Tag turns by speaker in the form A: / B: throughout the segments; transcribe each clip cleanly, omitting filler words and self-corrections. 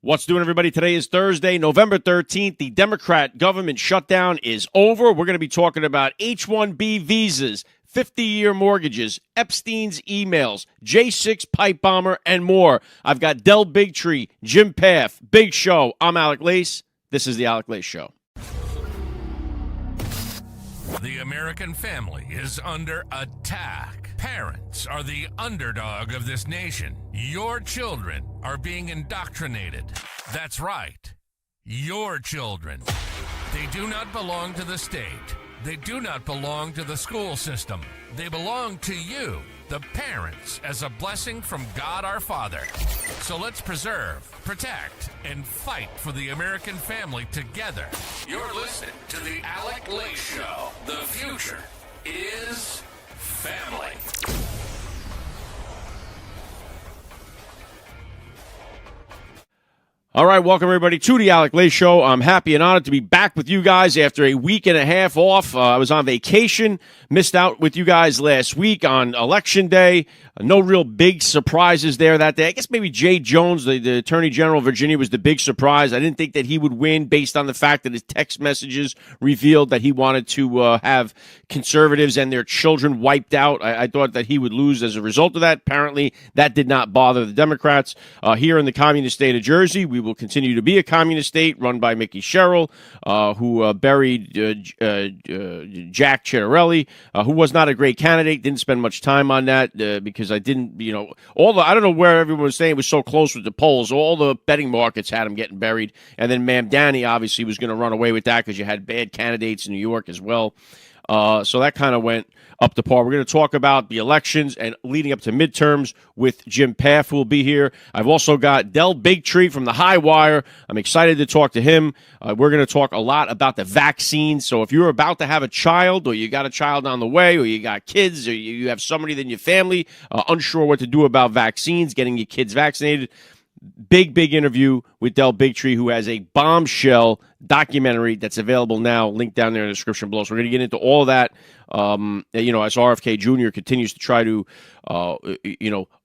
A: What's doing, everybody? Today is Thursday, November 13th. The Democrat government shutdown is over. We're going to be talking about H1B visas, 50-year mortgages, Epstein's emails, J6 pipe bomber, and more. I've got Del Bigtree, Jim Pfaff, big show. I'm AlecLace. This is the AlecLace Show.
B: The American family is under attack. Parents are the underdog of this nation. Your children are being indoctrinated. That's right. Your children. They do not belong to the state. They do not belong to the school system. They belong to you, the parents, as a blessing from God our Father. So let's preserve, protect, and fight for the American family together. You're listening to the AlecLace Show. The future is family.
A: All right, welcome everybody to the AlecLace Show. I'm happy and honored to be back with you guys after a week and a half off. I was on vacation, missed out with you guys last week on Election Day. No real big surprises there that day. I guess maybe Jay Jones, the Attorney General of Virginia, was the big surprise. I didn't think that he would win based on the fact that his text messages revealed that he wanted to have conservatives and their children wiped out. I thought that he would lose as a result of that. Apparently, that did not bother the Democrats. Here in the communist state of Jersey, we will continue to be a communist state run by Mickey Sherrill, who buried Jack Ciattarelli, who was not a great candidate. Didn't spend much time on that because I didn't, I don't know where everyone was saying it was so close with the polls. All the betting markets had him getting buried. And then Ma'am Danny obviously was going to run away with that because you had bad candidates in New York as well. So that kind of went up to par. We're going to talk about the elections and leading up to midterms with Jim Pfaff, who will be here. I've also got Del Bigtree from the High Wire. I'm excited to talk to him. We're going to talk a lot about the vaccine. So if you're about to have a child, or you got a child on the way, or you got kids, or you have somebody in your family unsure what to do about vaccines, getting your kids vaccinated, big interview with Del Bigtree, who has a bombshell documentary that's available now, linked down there in the description below. So we're going to get into all of that, as RFK Jr. continues to try to,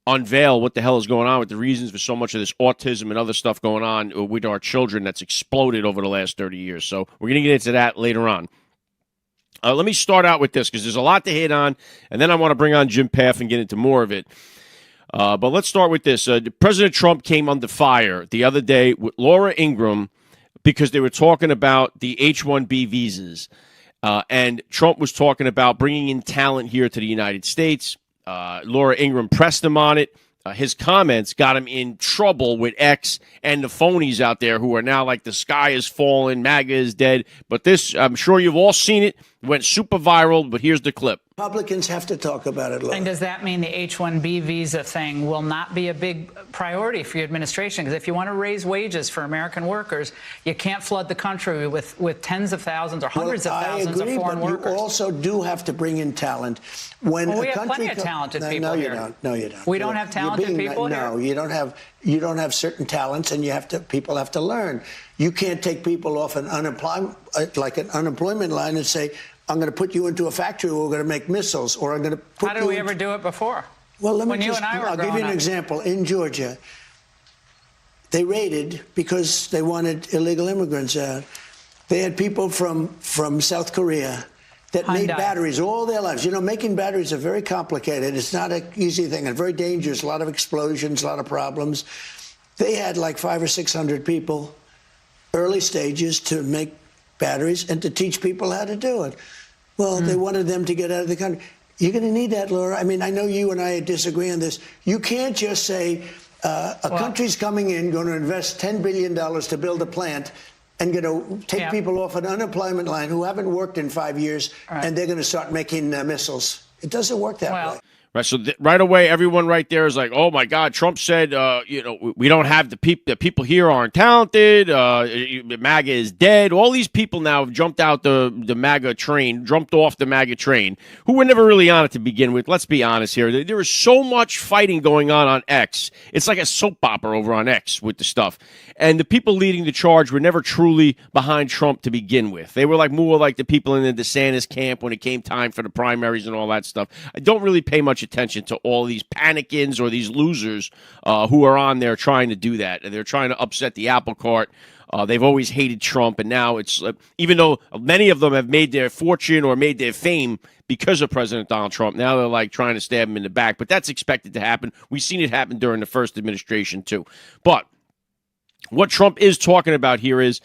A: unveil what the hell is going on with the reasons for so much of this autism and other stuff going on with our children that's exploded over the last 30 years. So we're going to get into that later on. Let me start out with this because there's a lot to hit on, and then I want to bring on Jim Pfaff and get into more of it. But let's start with this. President Trump came under fire the other day with Laura Ingraham because they were talking about the H1B visas. And Trump was talking about bringing in talent here to the United States. Laura Ingraham pressed him on it. His comments got him in trouble with X and the phonies out there who are now like the sky is falling, MAGA is dead. But this, I'm sure you've all seen it. It went super viral, but here's the clip.
C: Republicans have to talk about it.
D: And does that mean the H-1B visa thing will not be a big priority for your administration? Because if you want to raise wages for American workers, you can't flood the country with tens of thousands or hundreds of thousands of foreign workers.
C: You also do have to bring in talent.
D: We have plenty of talented people here.
C: No, you don't.
D: We don't have talented people here?
C: No, you don't have certain talents, and people have to learn. You can't take people off an unemployment line and say, I'm going to put you into a factory where we're going to make missiles, or I'm going to put
D: How did we ever do it before?
C: Well,
D: I'll
C: give you an example. In Georgia, they raided because they wanted illegal immigrants out. They had people from South Korea that made batteries all their lives. Making batteries are very complicated. It's not an easy thing and very dangerous. A lot of explosions, a lot of problems. They had like 500 or 600 people, early stages, to make batteries and to teach people how to do it. Well, they wanted them to get out of the country. You're going to need that, Laura. I mean, I know you and I disagree on this. You can't just say a country's coming in, going to invest $10 billion to build a plant, and going to take people off an unemployment line who haven't worked in 5 years, and they're going to start making missiles. It doesn't work that way.
A: Right, so right away, everyone right there is like, "Oh my God!" Trump said, we don't have the people here aren't talented. MAGA is dead. All these people now have jumped out the MAGA train, jumped off the MAGA train, who were never really on it to begin with. Let's be honest here. There is so much fighting going on X. It's like a soap opera over on X with the stuff. And the people leading the charge were never truly behind Trump to begin with. They were more like the people in the DeSantis camp when it came time for the primaries and all that stuff. I don't really pay much much attention to all these panicins or these losers who are on there trying to do that. And they're trying to upset the apple cart. They've always hated Trump, and now it's even though many of them have made their fortune or made their fame because of President Donald Trump, now they're like trying to stab him in the back. But that's expected to happen. We've seen it happen during the first administration too. But what Trump is talking about here is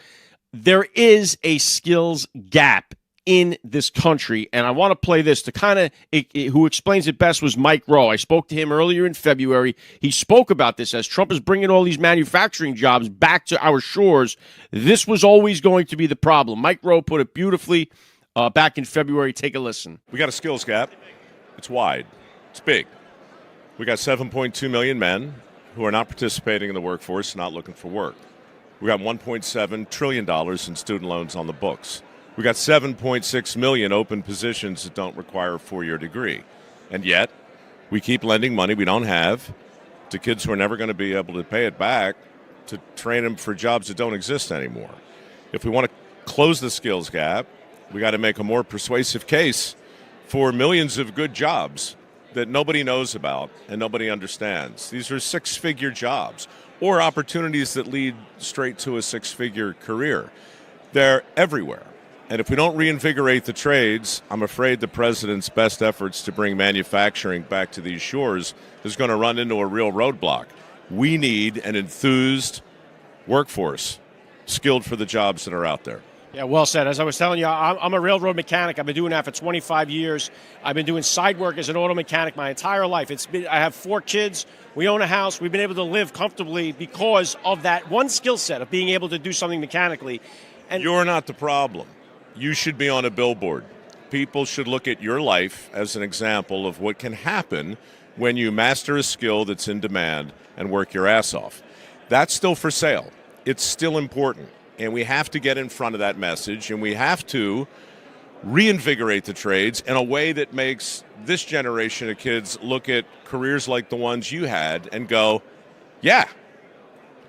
A: there is a skills gap in this country, and I want to play this to kind of who explains it best was Mike Rowe. I spoke to him earlier in February. He spoke about this as Trump is bringing all these manufacturing jobs back to our shores. This was always going to be the problem. Mike Rowe put it beautifully back in February. Take a listen.
E: We got a skills gap. It's wide. It's big. We got 7.2 million men who are not participating in the workforce, not looking for work. We got $1.7 trillion in student loans on the books. We got 7.6 million open positions that don't require a four-year degree. And yet, we keep lending money we don't have to kids who are never going to be able to pay it back to train them for jobs that don't exist anymore. If we want to close the skills gap, we got to make a more persuasive case for millions of good jobs that nobody knows about and nobody understands. These are six-figure jobs or opportunities that lead straight to a six-figure career. They're everywhere. And if we don't reinvigorate the trades, I'm afraid the president's best efforts to bring manufacturing back to these shores is going to run into a real roadblock. We need an enthused workforce, skilled for the jobs that are out there.
A: Yeah, well said. As I was telling you, I'm a railroad mechanic. I've been doing that for 25 years. I've been doing side work as an auto mechanic my entire life. I have 4 kids. We own a house. We've been able to live comfortably because of that one skill set of being able to do something mechanically. And
E: you're not the problem. You should be on a billboard. People should look at your life as an example of what can happen when you master a skill that's in demand and work your ass off. That's still for sale. It's still important. And we have to get in front of that message, and we have to reinvigorate the trades in a way that makes this generation of kids look at careers like the ones you had and go, yeah,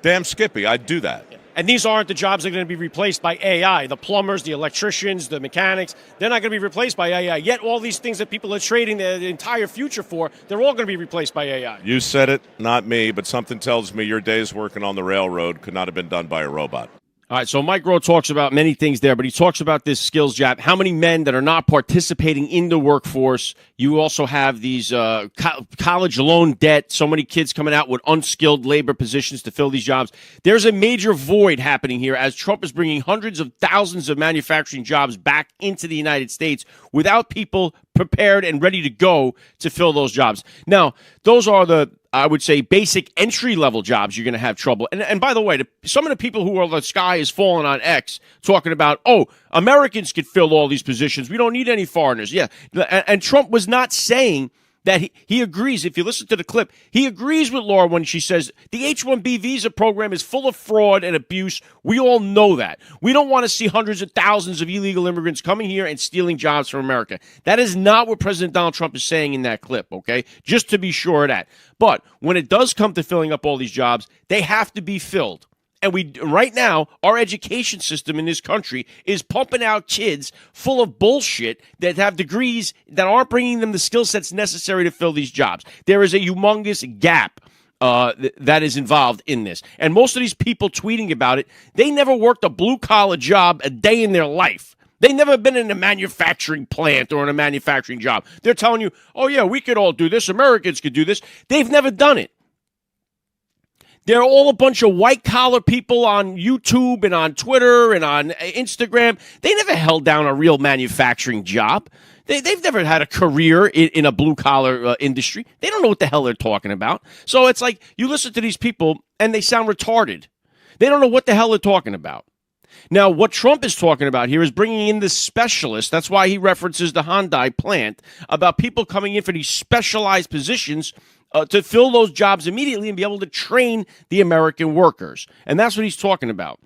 E: damn Skippy, I'd do that.
A: And these aren't the jobs that are going to be replaced by AI. The plumbers, the electricians, the mechanics, they're not going to be replaced by AI. Yet all these things that people are trading their entire future for, they're all going to be replaced by AI.
E: You said it, not me, but something tells me your days working on the railroad could not have been done by a robot.
A: All right, so Mike Rowe talks about many things there, but he talks about this skills gap. How many men that are not participating in the workforce? You also have these college loan debt, so many kids coming out with unskilled labor positions to fill these jobs. There's a major void happening here as Trump is bringing hundreds of thousands of manufacturing jobs back into the United States without people prepared and ready to go to fill those jobs. Now, those are the, I would say, basic entry-level jobs you're going to have trouble. And by the way, some of the people who are the sky is falling on X talking about, oh, Americans could fill all these positions. We don't need any foreigners. Yeah. And Trump was not saying that he agrees. If you listen to the clip, he agrees with Laura when she says the H1B visa program is full of fraud and abuse. We all know that. We don't want to see hundreds of thousands of illegal immigrants coming here and stealing jobs from America. That is not what President Donald Trump is saying in that clip, okay? Just to be sure of that. But when it does come to filling up all these jobs, they have to be filled. And right now, our education system in this country is pumping out kids full of bullshit that have degrees that aren't bringing them the skill sets necessary to fill these jobs. There is a humongous gap that is involved in this. And most of these people tweeting about it, they never worked a blue-collar job a day in their life. They never been in a manufacturing plant or in a manufacturing job. They're telling you, oh, yeah, we could all do this. Americans could do this. They've never done it. They're all a bunch of white-collar people on YouTube and on Twitter and on Instagram. They never held down a real manufacturing job. They've never had a career in a blue-collar industry. They don't know what the hell they're talking about. So it's like you listen to these people, and they sound retarded. They don't know what the hell they're talking about. Now, what Trump is talking about here is bringing in the specialists. That's why he references the Hyundai plant, about people coming in for these specialized positions to fill those jobs immediately and be able to train the American workers. And that's what he's talking about.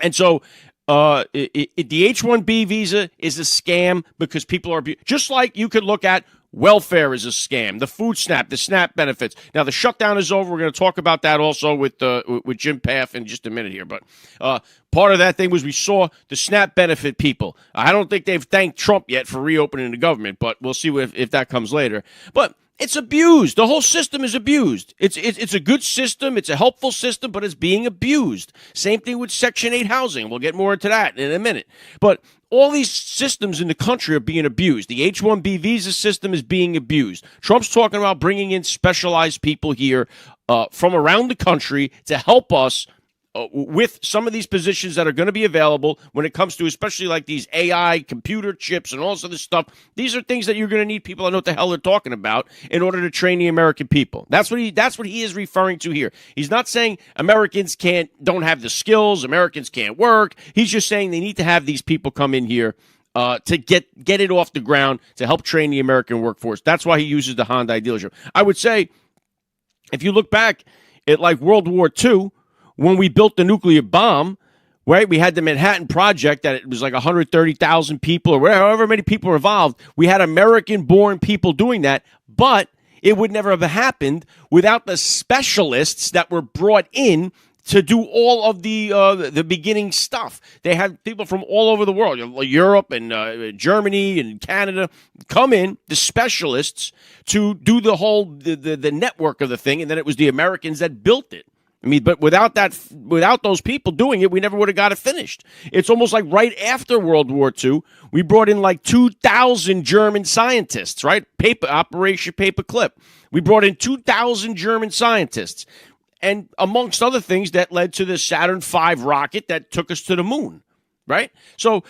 A: And so the H1B visa is a scam because people are just like you could look at Welfare is a scam. The food SNAP, the SNAP benefits. Now, the shutdown is over. We're going to talk about that also with Jim Pfaff in just a minute here. But part of that thing was we saw the SNAP benefit people. I don't think they've thanked Trump yet for reopening the government, but we'll see if that comes later. But it's abused. The whole system is abused. It's a good system. It's a helpful system, but it's being abused. Same thing with Section 8 housing. We'll get more into that in a minute. But all these systems in the country are being abused. The H1B visa system is being abused. Trump's talking about bringing in specialized people here from around the country to help us with some of these positions that are going to be available when it comes to especially like these AI computer chips and all this other stuff. These are things that you're going to need people that know what the hell they're talking about in order to train the American people. That's what he is referring to here. He's not saying Americans don't have the skills, Americans can't work. He's just saying they need to have these people come in here to get it off the ground to help train the American workforce. That's why he uses the Hyundai dealership. I would say if you look back at like World War II, when we built the nuclear bomb, right, we had the Manhattan Project that it was like 130,000 people or however many people were involved. We had American-born people doing that, but it would never have happened without the specialists that were brought in to do all of the beginning stuff. They had people from all over the world, Europe and Germany and Canada, come in, the specialists, to do the whole the network of the thing, and then it was the Americans that built it. I mean, but without those people doing it, we never would have got it finished. It's almost like right after World War II, we brought in like 2,000 German scientists, right? Operation Paperclip. We brought in 2,000 German scientists. And amongst other things, that led to the Saturn V rocket that took us to the moon, right? So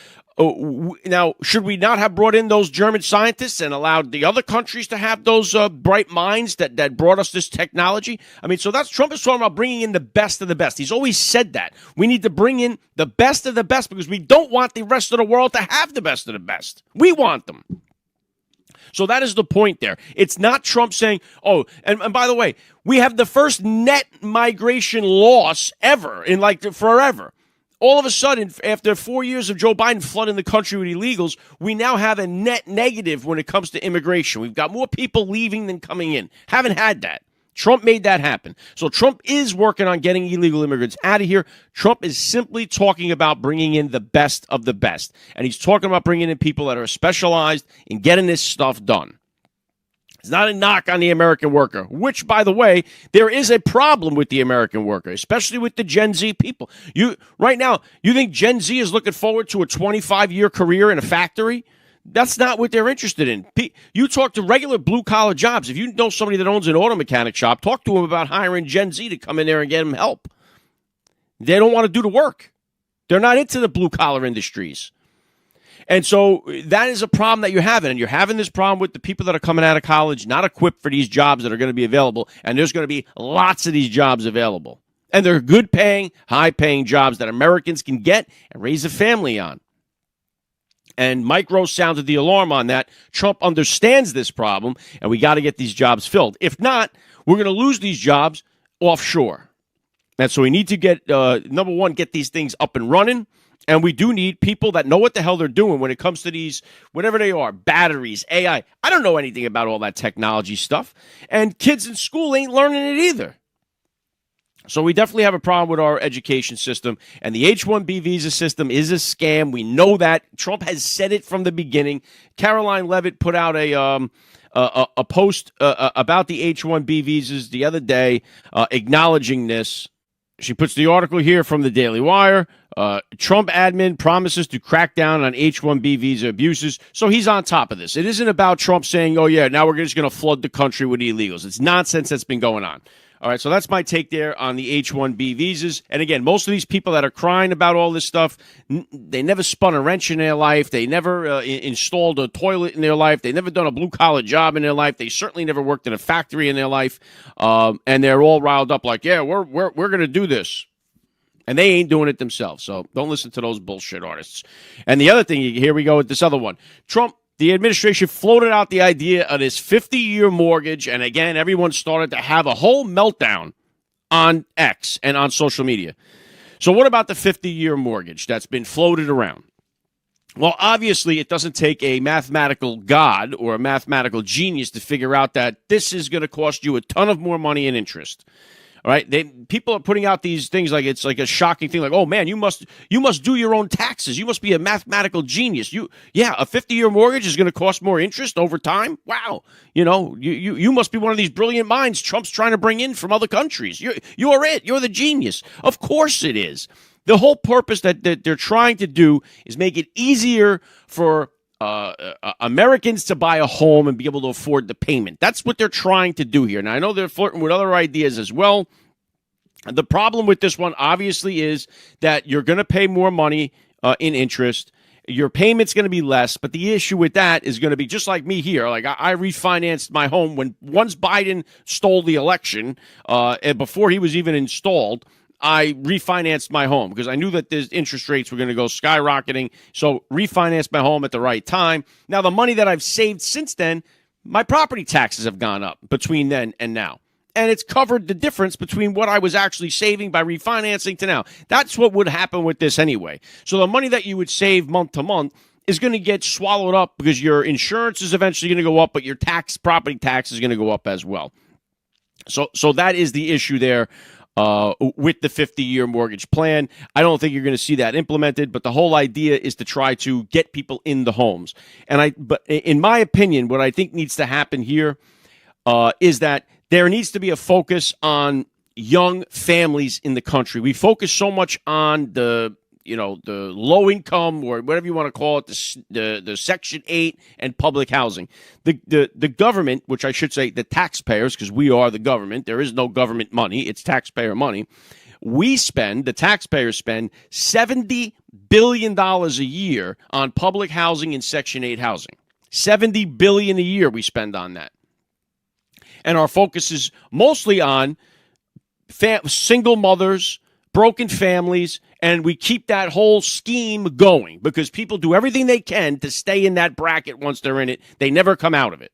A: now, should we not have brought in those German scientists and allowed the other countries to have those bright minds that brought us this technology? I mean, so that's Trump is talking about bringing in the best of the best. He's always said that. We need to bring in the best of the best because we don't want the rest of the world to have the best of the best. We want them. So that is the point there. It's not Trump saying, oh, and by the way, we have the first net migration loss ever in like forever. All of a sudden, after 4 years of Joe Biden flooding the country with illegals, we now have a net negative when it comes to immigration. We've got more people leaving than coming in. Haven't had that. Trump made that happen. So Trump is working on getting illegal immigrants out of here. Trump is simply talking about bringing in the best of the best. And he's talking about bringing in people that are specialized in getting this stuff done. It's not a knock on the American worker, which, by the way, there is a problem with the American worker, especially with the Gen Z people. Right now, you think Gen Z is looking forward to a 25-year career in a factory? That's not what they're interested in. You talk to regular blue-collar jobs. If you know somebody that owns an auto mechanic shop, talk to them about hiring Gen Z to come in there and get them help. They don't want to do the work. They're not into the blue-collar industries. And so that is a problem that you're having. And you're having this problem with the people that are coming out of college, not equipped for these jobs that are going to be available. And there's going to be lots of these jobs available. And they're good-paying, high-paying jobs that Americans can get and raise a family on. And Mike Rose sounded the alarm on that. Trump understands this problem, and we got to get these jobs filled. If not, we're going to lose these jobs offshore. And so we need to get, number one, get these things up and running. And we do need people that know what the hell they're doing when it comes to these, whatever they are, batteries, AI. I don't know anything about all that technology stuff. And kids in school ain't learning it either. So we definitely have a problem with our education system. And the H1B visa system is a scam. We know that. Trump has said it from the beginning. Caroline Levitt put out a post about the H1B visas the other day acknowledging this. She puts the article here from the Daily Wire. Trump admin promises to crack down on H-1B visa abuses. So he's on top of this. It isn't about Trump saying, oh, yeah, now we're just going to flood the country with illegals. It's nonsense that's been going on. All right, so that's my take there on the H-1B visas. And again, most of these people that are crying about all this stuff, they never spun a wrench in their life. They never installed a toilet in their life. They never done a blue-collar job in their life. They certainly never worked in a factory in their life. And they're all riled up like, yeah, we're going to do this. And they ain't doing it themselves. So don't listen to those bullshit artists. And the other thing, here we go with this other one. Trump, the administration floated out the idea of this 50-year mortgage. And again, everyone started to have a whole meltdown on X and on social media. So what about the 50-year mortgage that's been floated around? Well, obviously, it doesn't take a mathematical god or a mathematical genius to figure out that this is going to cost you a ton of more money in interest. All right, people are putting out these things like it's like a shocking thing, like, oh man, you must do your own taxes. You must be a mathematical genius. A 50-year mortgage is going to cost more interest over time. Wow, you must be one of these brilliant minds Trump's trying to bring in from other countries. You're it. You're the genius. Of course it is. The whole purpose that they're trying to do is make it easier for Americans to buy a home and be able to afford the payment. That's what they're trying to do here. Now, I know they're flirting with other ideas as well. The problem with this one, obviously, is that you're going to pay more money in interest. Your payment's going to be less, but the issue with that is going to be just like me here. Like I refinanced my home once Biden stole the election, and before he was even installed. I refinanced my home because I knew that the interest rates were going to go skyrocketing. So refinanced my home at the right time. Now, the money that I've saved since then, my property taxes have gone up between then and now. And it's covered the difference between what I was actually saving by refinancing to now. That's what would happen with this anyway. So the money that you would save month to month is going to get swallowed up because your insurance is eventually going to go up, but your property tax is going to go up as well. So that is the issue there. With the 50-year mortgage plan. I don't think you're going to see that implemented, but the whole idea is to try to get people in the homes. But in my opinion, what I think needs to happen here is that there needs to be a focus on young families in the country. We focus so much on the low income or whatever you want to call it, the Section 8 and public housing. The government, which I should say the taxpayers, because we are the government, there is no government money, it's taxpayer money. The taxpayers spend $70 billion a year on public housing and Section 8 housing. $70 billion a year we spend on that. And our focus is mostly on single mothers, broken families, and we keep that whole scheme going because people do everything they can to stay in that bracket once they're in it. They never come out of it.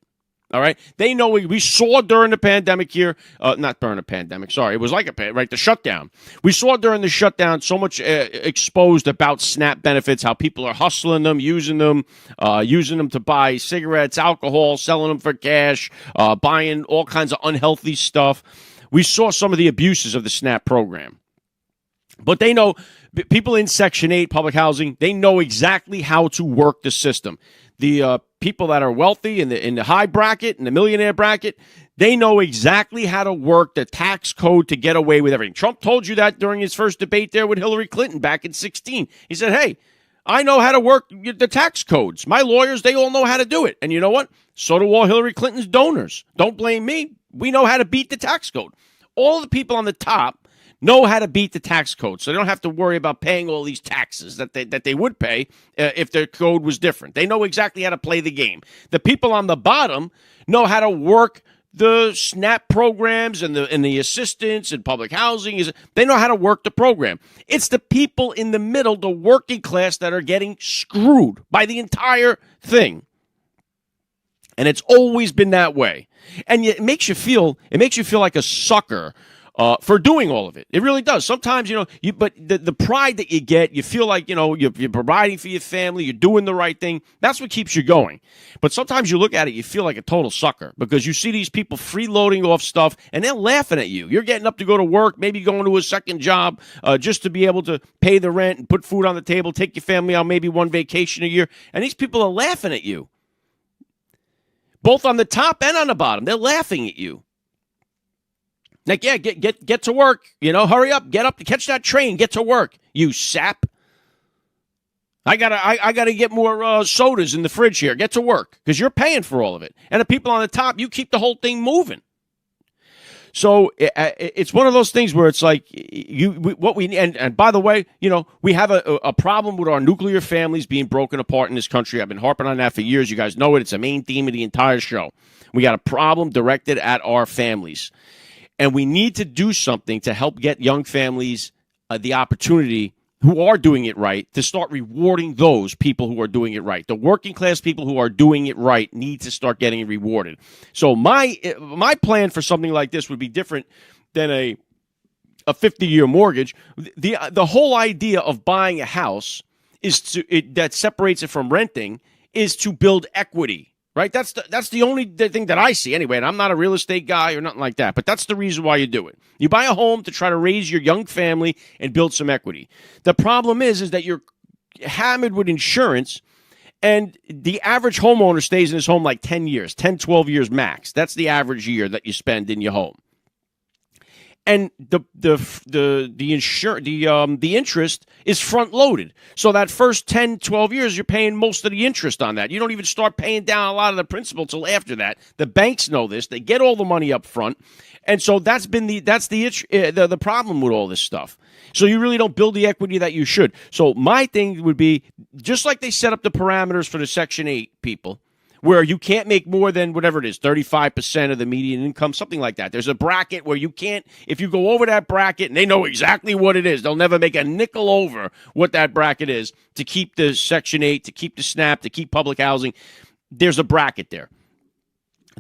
A: All right? They know we saw during the pandemic here, not during the pandemic, sorry. It was like the shutdown. We saw during the shutdown so much exposed about SNAP benefits, how people are hustling them, using them to buy cigarettes, alcohol, selling them for cash, buying all kinds of unhealthy stuff. We saw some of the abuses of the SNAP program. But they know, people in Section 8 public housing, they know exactly how to work the system. The people that are wealthy in the high bracket, in the millionaire bracket, they know exactly how to work the tax code to get away with everything. Trump told you that during his first debate there with Hillary Clinton back in 2016. He said, hey, I know how to work the tax codes. My lawyers, they all know how to do it. And you know what? So do all Hillary Clinton's donors. Don't blame me. We know how to beat the tax code. All the people on the top know how to beat the tax code, so they don't have to worry about paying all these taxes that they would pay if their code was different. They know exactly how to play the game. The people on the bottom know how to work the SNAP programs and the assistance and public housing. They know how to work the program. It's the people in the middle, the working class, that are getting screwed by the entire thing. And it's always been that way. And it makes you feel like a sucker for doing all of it. It really does. Sometimes, but the pride that you get, you feel like, you're providing for your family, you're doing the right thing. That's what keeps you going. But sometimes you look at it, you feel like a total sucker because you see these people freeloading off stuff and they're laughing at you. You're getting up to go to work, maybe going to a second job just to be able to pay the rent and put food on the table, take your family on maybe one vacation a year. And these people are laughing at you. Both on the top and on the bottom. They're laughing at you. Like, yeah, get to work. Hurry up, get up, catch that train, get to work. You sap. I gotta get more sodas in the fridge here. Get to work because you're paying for all of it. And the people on the top, you keep the whole thing moving. So it's one of those things where it's like and by the way, we have a problem with our nuclear families being broken apart in this country. I've been harping on that for years. You guys know it. It's a main theme of the entire show. We got a problem directed at our families. And we need to do something to help get young families the opportunity who are doing it right to start rewarding those people who are doing it right. The working class people who are doing it right need to start getting rewarded. So my plan for something like this would be different than a 50-year mortgage. The whole idea of buying a house that separates it from renting is to build equity. Right? That's the only thing that I see anyway. And I'm not a real estate guy or nothing like that, but that's the reason why you do it. You buy a home to try to raise your young family and build some equity. The problem is that you're hammered with insurance, and the average homeowner stays in his home like 10 years, 10, 12 years max. That's the average year that you spend in your home. And the interest is front loaded. So that first 10, 12 years, you're paying most of the interest on that. You don't even start paying down a lot of the principal till after that. The banks know this. They get all the money up front. And so that's the problem with all this stuff. So you really don't build the equity that you should. So my thing would be, just like they set up the parameters for the Section 8 people, where you can't make more than whatever it is, 35% of the median income, something like that. There's a bracket where you can't, if you go over that bracket, and they know exactly what it is, they'll never make a nickel over what that bracket is to keep the Section 8, to keep the SNAP, to keep public housing. There's a bracket there.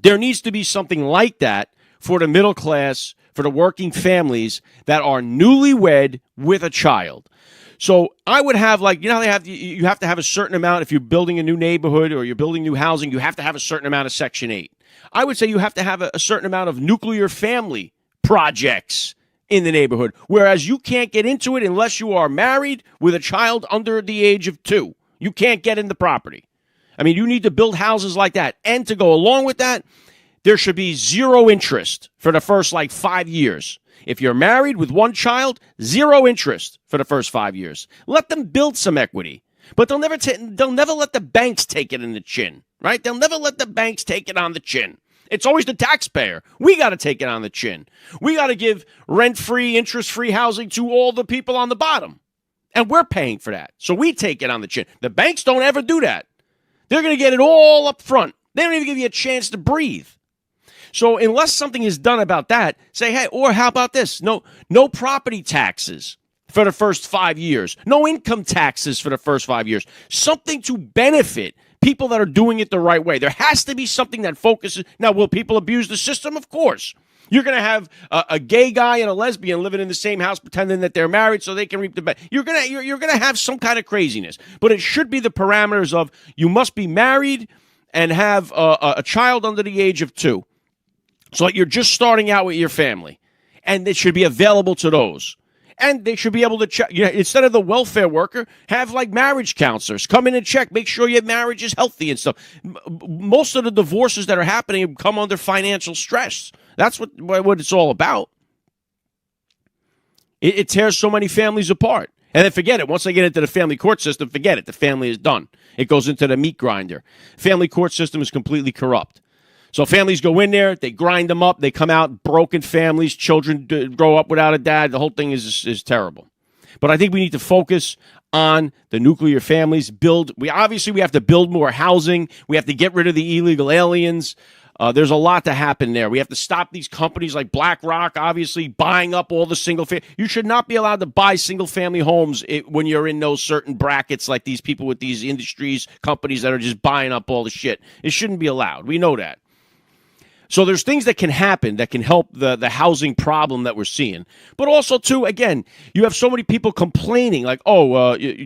A: There needs to be something like that for the middle class, for the working families that are newlywed with a child. So I would have, like, you know, you have to have a certain amount. If you're building a new neighborhood or you're building new housing, you have to have a certain amount of Section 8. I would say you have to have a certain amount of nuclear family projects in the neighborhood, whereas you can't get into it unless you are married with a child under the age of 2. You can't get in the property. I mean, you need to build houses like that. And to go along with that, there should be zero interest for the first, 5 years. If you're married with one child, zero interest for the first 5 years. Let them build some equity. But they'll never let the banks take it in the chin, right? They'll never let the banks take it on the chin. It's always the taxpayer. We got to take it on the chin. We got to give rent-free, interest-free housing to all the people on the bottom. And we're paying for that. So we take it on the chin. The banks don't ever do that. They're going to get it all up front. They don't even give you a chance to breathe. So unless something is done about that, say, hey, or how about this? No property taxes for the first 5 years. No income taxes for the first 5 years. Something to benefit people that are doing it the right way. There has to be something that focuses. Now, will people abuse the system? Of course. You're going to have a gay guy and a lesbian living in the same house pretending that they're married so they can reap the benefit. You're going to have some kind of craziness. But it should be the parameters of you must be married and have a child under the age of 2. So you're just starting out with your family, and it should be available to those. And they should be able to check, instead of the welfare worker, have marriage counselors come in and check, make sure your marriage is healthy and stuff. Most of the divorces that are happening come under financial stress. That's what it's all about. It tears so many families apart. And then forget it. Once they get into the family court system, forget it. The family is done. It goes into the meat grinder. Family court system is completely corrupt. So families go in there, they grind them up, they come out broken families, children grow up without a dad. The whole thing is terrible. But I think we need to focus on the nuclear families. We have to build more housing. We have to get rid of the illegal aliens. There's a lot to happen there. We have to stop these companies like BlackRock, obviously, buying up all the single family. You should not be allowed to buy single family homes when you're in those certain brackets like these people with these industries, companies that are just buying up all the shit. It shouldn't be allowed. We know that. So there's things that can happen that can help the housing problem that we're seeing. But also, too, again, you have so many people complaining like,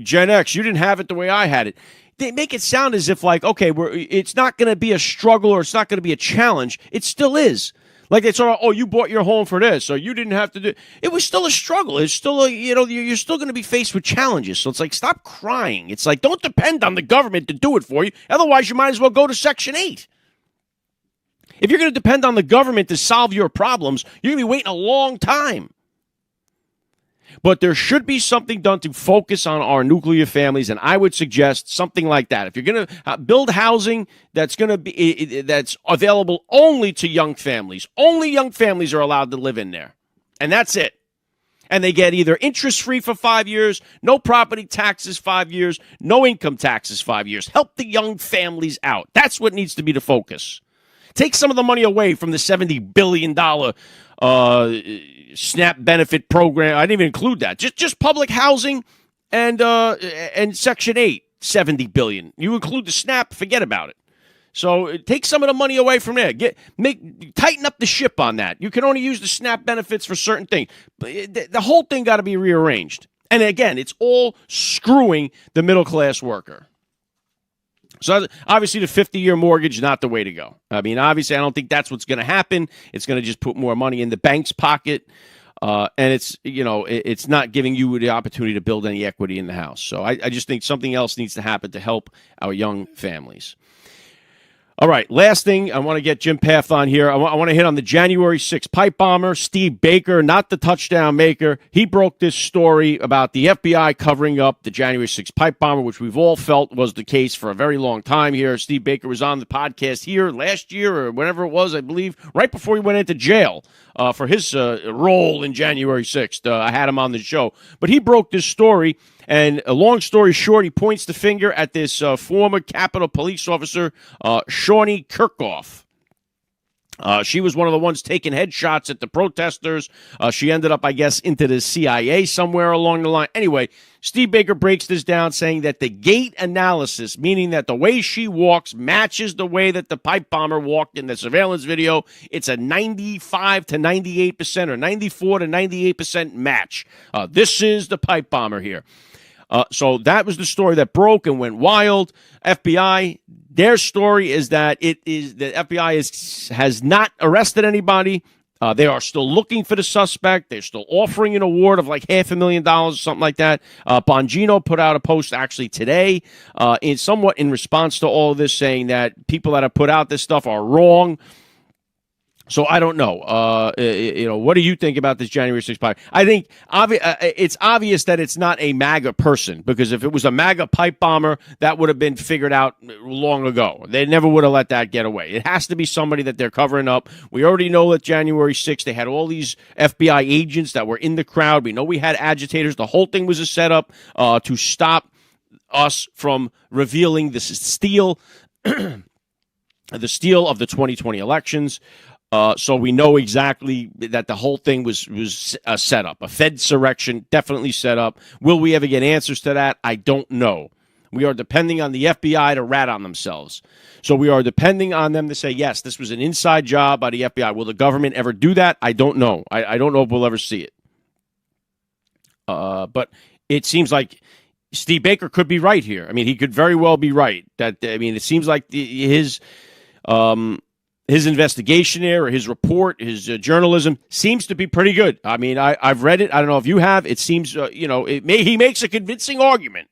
A: Gen X, you didn't have it the way I had it. They make it sound as if it's not going to be a struggle or it's not going to be a challenge. It still is. Like it's all, you bought your home for this, or you didn't have to do. It was still a struggle. It's still you're still going to be faced with challenges. So it's like, stop crying. It's like, don't depend on the government to do it for you. Otherwise, you might as well go to Section 8. If you're going to depend on the government to solve your problems, you're going to be waiting a long time. But there should be something done to focus on our nuclear families, and I would suggest something like that. If you're going to build housing that's available only to young families, only young families are allowed to live in there, and that's it. And they get either interest-free for 5 years, no property taxes 5 years, no income taxes 5 years. Help the young families out. That's what needs to be the focus. Take some of the money away from the $70 billion SNAP benefit program. I didn't even include that. Just public housing and Section 8, $70 billion. You include the SNAP, forget about it. So take some of the money away from there. Tighten up the ship on that. You can only use the SNAP benefits for certain things. The whole thing got to be rearranged. And again, it's all screwing the middle-class worker. So obviously the 50-year mortgage, not the way to go. I mean, obviously I don't think that's what's going to happen. It's going to just put more money in the bank's pocket. And it's not giving you the opportunity to build any equity in the house. So I just think something else needs to happen to help our young families. All right, last thing, I want to get Jim Pfaff on here. I want to hit on the January 6th pipe bomber, Steve Baker, not the touchdown maker. He broke this story about the FBI covering up the January 6th pipe bomber, which we've all felt was the case for a very long time here. Steve Baker was on the podcast here last year or whenever it was, I believe, right before he went into jail for his role in January 6th. I had him on the show. But he broke this story. And a long story short, he points the finger at this former Capitol police officer, Shawnee Kirkhoff. She was one of the ones taking headshots at the protesters. She ended up, I guess, into the CIA somewhere along the line. Anyway, Steve Baker breaks this down, saying that the gait analysis, meaning that the way she walks matches the way that the pipe bomber walked in the surveillance video. It's a 95 to 98% or 94 to 98% match. This is the pipe bomber here. So that was the story that broke and went wild. FBI, their story is that the FBI has not arrested anybody. They are still looking for the suspect. They're still offering an award of like $500,000, something like that. Bongino put out a post actually today, somewhat in response to all of this, saying that people that have put out this stuff are wrong. So I don't know. What do you think about this January 6th pipe? I think it's obvious that it's not a MAGA person, because if it was a MAGA pipe bomber, that would have been figured out long ago. They never would have let that get away. It has to be somebody that they're covering up. We already know that January 6th, they had all these FBI agents that were in the crowd. We know we had agitators. The whole thing was a setup to stop us from revealing this steal, the steal of the 2020 elections. So we know exactly that the whole thing was a setup, a Fedsurrection, definitely set up. Will we ever get answers to that? I don't know. We are depending on the FBI to rat on themselves. So we are depending on them to say, yes, this was an inside job by the FBI. Will the government ever do that? I don't know. I don't know if we'll ever see it. But it seems like Steve Baker could be right here. I mean, he could very well be right. It seems like his investigation there, or his report, his journalism seems to be pretty good. I mean, I've read it. I don't know if you have. It seems, he makes a convincing argument.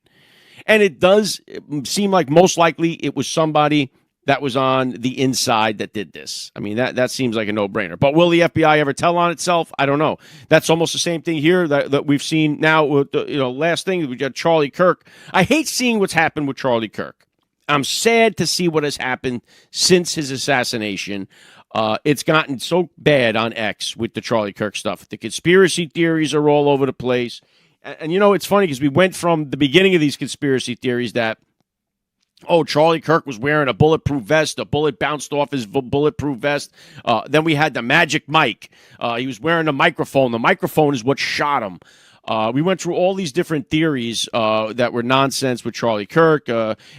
A: And it does seem like most likely it was somebody that was on the inside that did this. I mean, that seems like a no-brainer. But will the FBI ever tell on itself? I don't know. That's almost the same thing here that we've seen now with, last thing, we got Charlie Kirk. I hate seeing what's happened with Charlie Kirk. I'm sad to see what has happened since his assassination. It's gotten so bad on X with the Charlie Kirk stuff. The conspiracy theories are all over the place. And it's funny because we went from the beginning of these conspiracy theories that, Charlie Kirk was wearing a bulletproof vest. A bullet bounced off his bulletproof vest. Then we had the Magic Mike. He was wearing a microphone. The microphone is what shot him. We went through all these different theories that were nonsense with Charlie Kirk,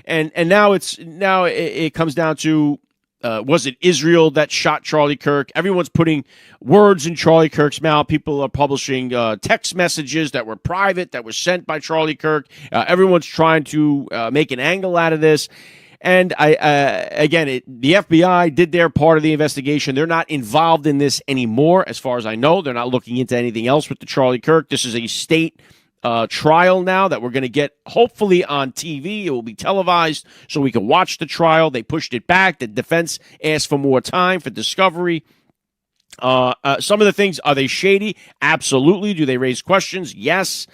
A: and now it comes down to was it Israel that shot Charlie Kirk? Everyone's putting words in Charlie Kirk's mouth. People are publishing text messages that were private, that were sent by Charlie Kirk. Everyone's trying to make an angle out of this. And the FBI did their part of the investigation. They're not involved in this anymore, as far as I know. They're not looking into anything else with the Charlie Kirk. This is a state trial now that we're going to get, hopefully, on TV. It will be televised so we can watch the trial. They pushed it back. The defense asked for more time for discovery. Some of the things, are they shady? Absolutely. Do they raise questions? Yes.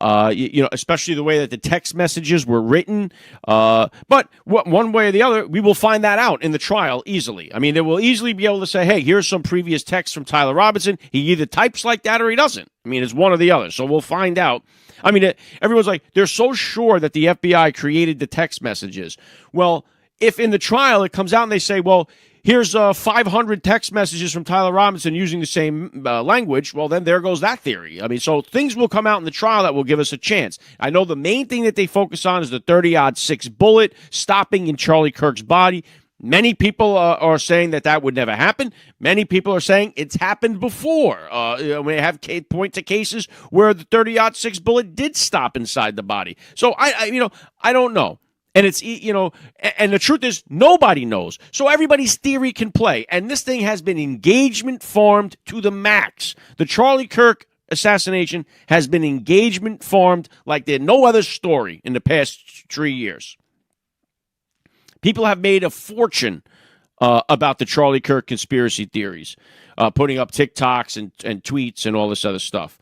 A: Especially the way that the text messages were written. But one way or the other, we will find that out in the trial easily. I mean, they will easily be able to say, hey, here's some previous text from Tyler Robinson. He either types like that or he doesn't. I mean, it's one or the other. So we'll find out. I mean, everyone's like, they're so sure that the FBI created the text messages. Well, if in the trial it comes out and they say, well, here's 500 text messages from Tyler Robinson using the same language, well, then there goes that theory. I mean, so things will come out in the trial that will give us a chance. I know the main thing that they focus on is the 30-06 bullet stopping in Charlie Kirk's body. Many people are saying that would never happen. Many people are saying it's happened before. We have point to cases where the 30-06 bullet did stop inside the body. So I don't know. And it's, and the truth is nobody knows. So everybody's theory can play. And this thing has been engagement farmed to the max. The Charlie Kirk assassination has been engagement farmed like there's no other story in the past 3 years. People have made a fortune about the Charlie Kirk conspiracy theories, putting up TikToks and tweets and all this other stuff.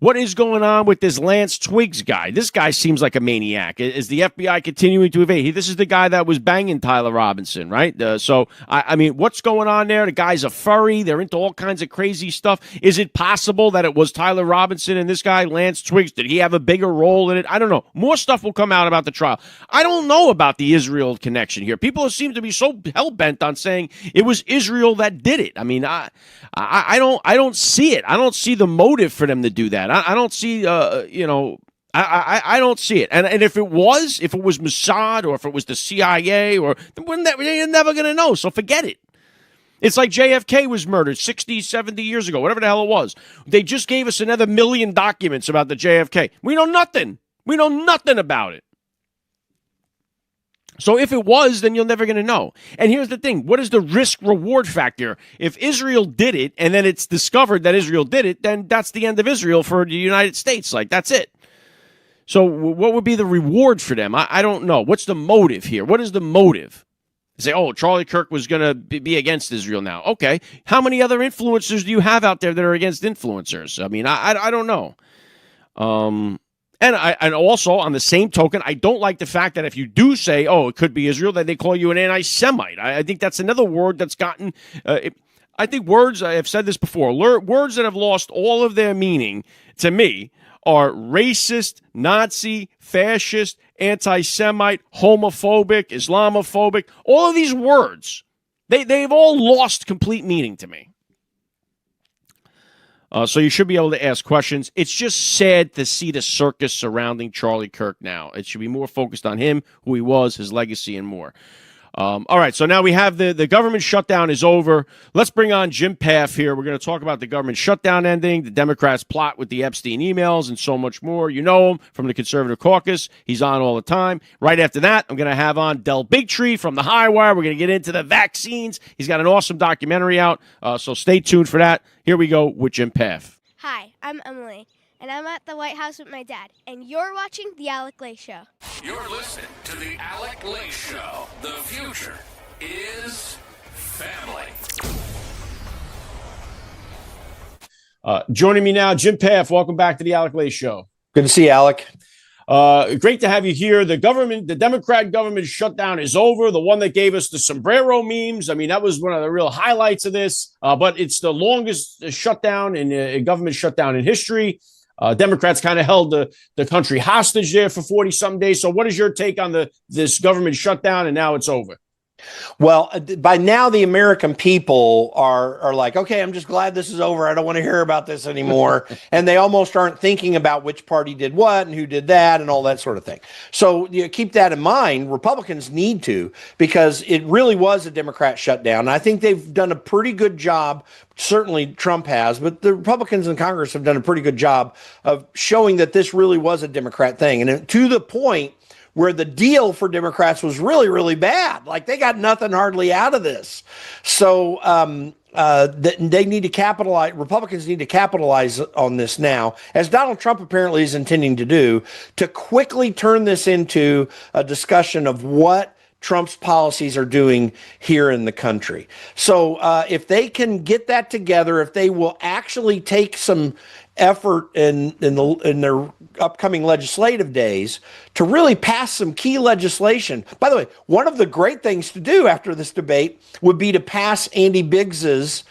A: What is going on with this Lance Twiggs guy? This guy seems like a maniac. Is the FBI continuing to evade? This is the guy that was banging Tyler Robinson, right? So, I mean, what's going on there? The guy's a furry. They're into all kinds of crazy stuff. Is it possible that it was Tyler Robinson and this guy, Lance Twiggs? Did he have a bigger role in it? I don't know. More stuff will come out about the trial. I don't know about the Israel connection here. People seem to be so hell-bent on saying it was Israel that did it. I mean, I don't see it. I don't see the motive for them to do that. I don't see, I don't see it. And if it was Mossad or if it was the CIA you're never going to know. So forget it. It's like JFK was murdered 60, 70 years ago, whatever the hell it was. They just gave us another 1 million documents about the JFK. We know nothing. We know nothing about it. So if it was, then you're never going to know. And here's the thing. What is the risk-reward factor? If Israel did it and then it's discovered that Israel did it, then that's the end of Israel for the United States. Like, that's it. So what would be the reward for them? I don't know. What's the motive here? What is the motive? Say, Charlie Kirk was going to be against Israel now. Okay. How many other influencers do you have out there that are against influencers? I mean, I don't know. And also, on the same token, I don't like the fact that if you do say, it could be Israel, that they call you an anti-Semite. I think that's another word that's gotten... I think words, I have said this before, words that have lost all of their meaning, to me, are racist, Nazi, fascist, anti-Semite, homophobic, Islamophobic. All of these words, they've all lost complete meaning to me. So you should be able to ask questions. It's just sad to see the circus surrounding Charlie Kirk now. It should be more focused on him, who he was, his legacy, and more. All right, so now we have the government shutdown is over. Let's bring on Jim Pfaff here. We're going to talk about the government shutdown ending, the Democrats' plot with the Epstein emails, and so much more. You know him from the Conservative Caucus. He's on all the time. Right after that, I'm going to have on Del Bigtree from the High Wire. We're going to get into the vaccines. He's got an awesome documentary out, so stay tuned for that. Here we go with Jim Pfaff.
F: Hi, I'm Emily, and I'm at the White House with my dad, and you're watching The AlecLace Show.
B: You're listening to The AlecLace Show. The future is family.
A: Joining me now, Jim Pfaff. Welcome back to The AlecLace Show.
G: Good to see you, Alec.
A: Great to have you here. The Democrat government shutdown is over. The one that gave us the sombrero memes. I mean, that was one of the real highlights of this. But it's the longest shutdown in government shutdown in history. Democrats kind of held the country hostage there for 40-something days. So what is your take on this government shutdown, and now it's over?
G: Well, by now, the American people are like, okay, I'm just glad this is over. I don't want to hear about this anymore. And they almost aren't thinking about which party did what and who did that and all that sort of thing. So keep that in mind. Republicans need to, because it really was a Democrat shutdown. And I think they've done a pretty good job. Certainly Trump has, but the Republicans in Congress have done a pretty good job of showing that this really was a Democrat thing. And to the point where the deal for Democrats was really, really bad. Like, they got nothing hardly out of this. So they need to capitalize. Republicans need to capitalize on this now, as Donald Trump apparently is intending to do, to quickly turn this into a discussion of what Trump's policies are doing here in the country. So if they can get that together, if they will actually take some effort in their upcoming legislative days to really pass some key legislation. By the way, one of the great things to do after this debate would be to pass Andy Biggs's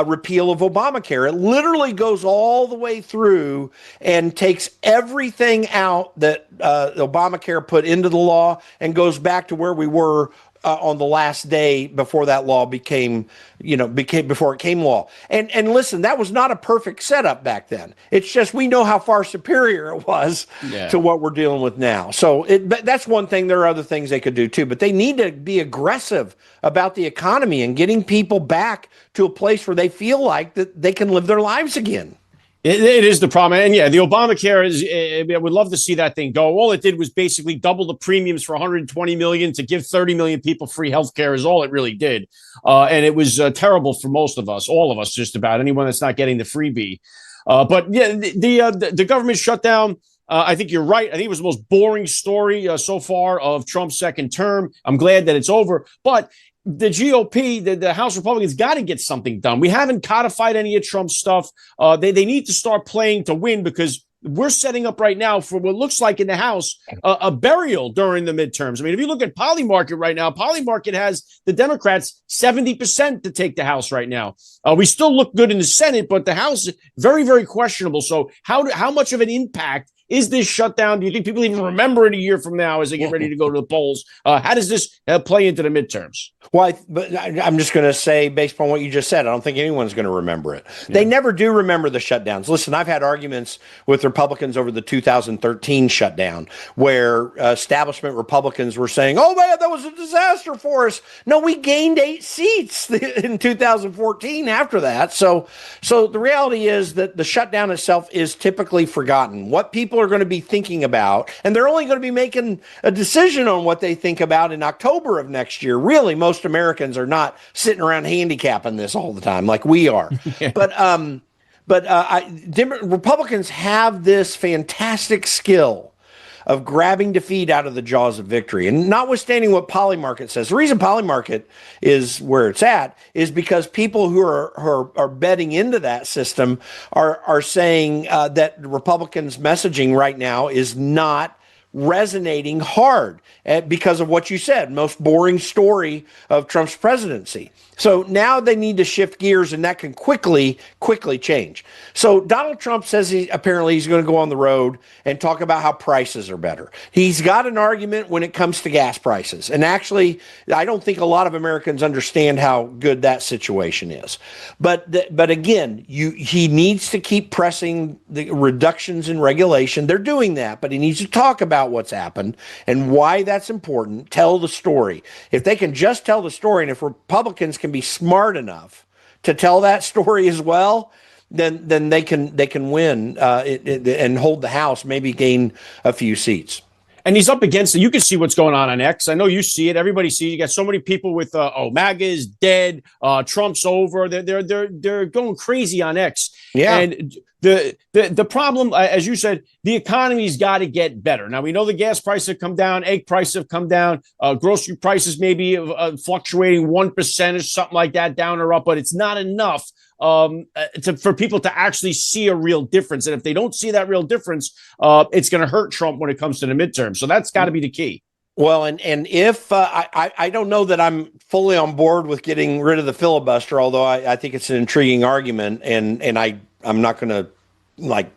G: repeal of Obamacare. It literally goes all the way through and takes everything out that Obamacare put into the law and goes back to where we were on the last day before that law became before it came law. And listen, that was not a perfect setup back then. It's just we know how far superior it was to what we're dealing with now. So but that's one thing. There are other things they could do too, but they need to be aggressive about the economy and getting people back to a place where they feel like that they can live their lives again.
A: It is the problem. And yeah, the Obamacare is, I would love to see that thing go. All it did was basically double the premiums for 120 million to give 30 million people free health care is all it really did. And it was terrible for most of us, all of us, just about anyone that's not getting the freebie. But yeah, the government shutdown, I think you're right. I think it was the most boring story so far of Trump's second term. I'm glad that it's over. But the GOP, the House Republicans, got to get something done. We haven't codified any of Trump's stuff. They need to start playing to win, because we're setting up right now for what looks like in the House a burial during the midterms. I mean, if you look at Polymarket right now, Polymarket has the Democrats 70% to take the House right now. We still look good in the Senate, but the House is very, very questionable. So how much of an impact is this shutdown? Do you think people even remember it a year from now as they get ready to go to the polls? How does this play into the midterms?
G: Well, I'm just going to say, based on what you just said, I don't think anyone's going to remember it. Yeah. They never do remember the shutdowns. Listen, I've had arguments with Republicans over the 2013 shutdown, where establishment Republicans were saying, oh, man, that was a disaster for us. No, we gained 8 seats in 2014 after that. So the reality is that the shutdown itself is typically forgotten. What people are going to be thinking about, and they're only going to be making a decision on what they think about in October of next year. Really, most Americans are not sitting around handicapping this all the time like we are. Yeah. But Republicans have this fantastic skill of grabbing defeat out of the jaws of victory. And notwithstanding what Polymarket says, the reason Polymarket is where it's at is because people who are betting into that system are saying that Republicans' messaging right now is not resonating hard because of what you said, most boring story of Trump's presidency. So now they need to shift gears, and that can quickly change. So Donald Trump says he's going to go on the road and talk about how prices are better. He's got an argument when it comes to gas prices. And actually, I don't think a lot of Americans understand how good that situation is. But again, he needs to keep pressing the reductions in regulation. They're doing that, but he needs to talk about what's happened and why that's important. Tell the story. If they can just tell the story, and if Republicans can be smart enough to tell that story as well, then they can win and hold the House, maybe gain a few seats.
A: And he's up against it. You can see what's going on X. I know you see it. Everybody sees it. You got so many people with MAGA is dead. Trump's over. They're going crazy on X. Yeah. And the problem, as you said, the economy's got to get better. Now, we know the gas prices have come down. Egg prices have come down. Grocery prices maybe fluctuating 1% or something like that, down or up, but it's not enough for people to actually see a real difference. And if they don't see that real difference, it's going to hurt Trump when it comes to the midterm. So that's got to be the key.
G: Well, and if I don't know that I'm fully on board with getting rid of the filibuster, although I think it's an intriguing argument, and I'm not going to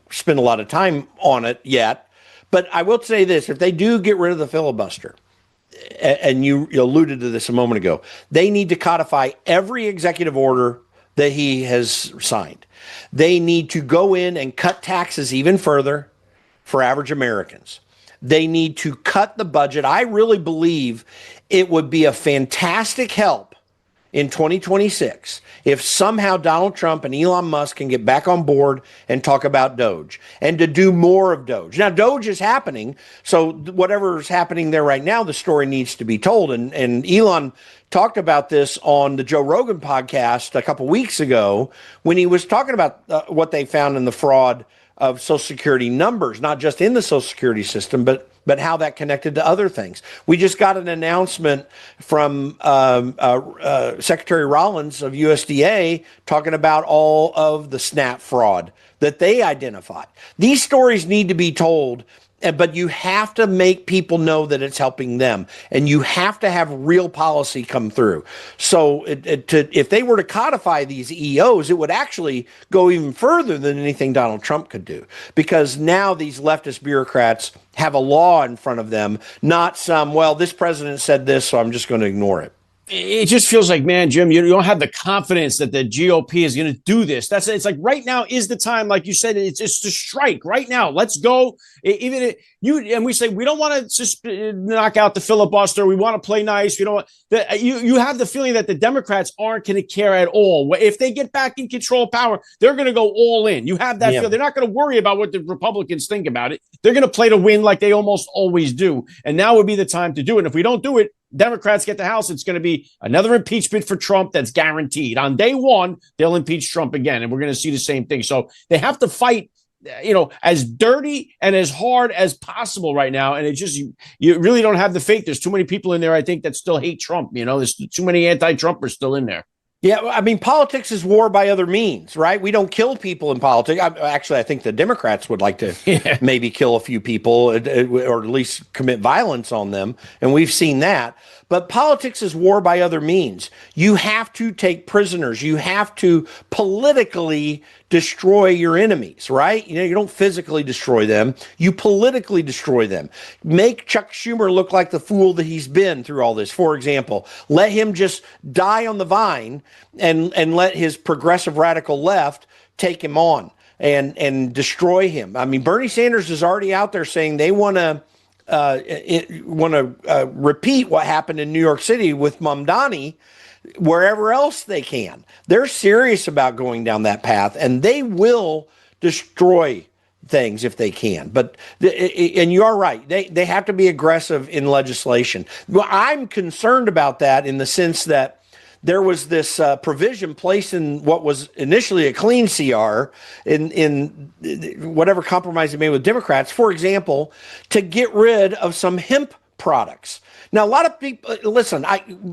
G: spend a lot of time on it yet. But I will say this: if they do get rid of the filibuster, and you alluded to this a moment ago, they need to codify every executive order that he has signed. They need to go in and cut taxes even further for average Americans. They need to cut the budget. I really believe it would be a fantastic help in 2026 if somehow Donald Trump and Elon Musk can get back on board and talk about Doge and to do more of Doge. Now, Doge is happening, so whatever is happening there right now, the story needs to be told. And Elon talked about this on the Joe Rogan podcast a couple weeks ago when he was talking about what they found in the fraud of Social Security numbers, not just in the Social Security system, but how that connected to other things. We just got an announcement from Secretary Rollins of USDA talking about all of the SNAP fraud that they identified. These stories need to be told, But you have to make people know that it's helping them, and you have to have real policy come through. So if they were to codify these EOs, it would actually go even further than anything Donald Trump could do, because now these leftist bureaucrats have a law in front of them, not some, well, this president said this, so I'm just going to ignore it.
A: It just feels like, man, Jim, you don't have the confidence that the GOP is going to do this. It's like right now is the time, like you said, it's just to strike right now. Let's go. And we say we don't want to just knock out the filibuster. We want to play nice. We don't want that. You have the feeling that the Democrats aren't going to care at all. If they get back in control of power, they're going to go all in. You have that feel. They're not going to worry about what the Republicans think about it. They're going to play to win like they almost always do. And now would be the time to do it. And if we don't do it, Democrats get the House, it's going to be another impeachment for Trump that's guaranteed. On day one, they'll impeach Trump again, and we're going to see the same thing. So they have to fight, as dirty and as hard as possible right now. And it just, you really don't have the faith. There's too many people in there, I think, that still hate Trump. There's too many anti-Trumpers still in there.
G: Yeah, I mean, politics is war by other means, right? We don't kill people in politics. Actually, I think the Democrats would like to maybe kill a few people or at least commit violence on them. And we've seen that. But politics is war by other means. You have to take prisoners. You have to politically destroy your enemies, right? You don't physically destroy them. You politically destroy them. Make Chuck Schumer look like the fool that he's been through all this. For example, let him just die on the vine and let his progressive radical left take him on and destroy him. I mean, Bernie Sanders is already out there saying they want to repeat what happened in New York City with Mamdani wherever else they can. They're serious about going down that path, and they will destroy things if they can. But and you are right, they have to be aggressive in legislation. Well, I'm concerned about that in the sense that there was this provision placed in what was initially a clean CR in whatever compromise they made with Democrats, for example, to get rid of some hemp products. Now, a lot of people, listen,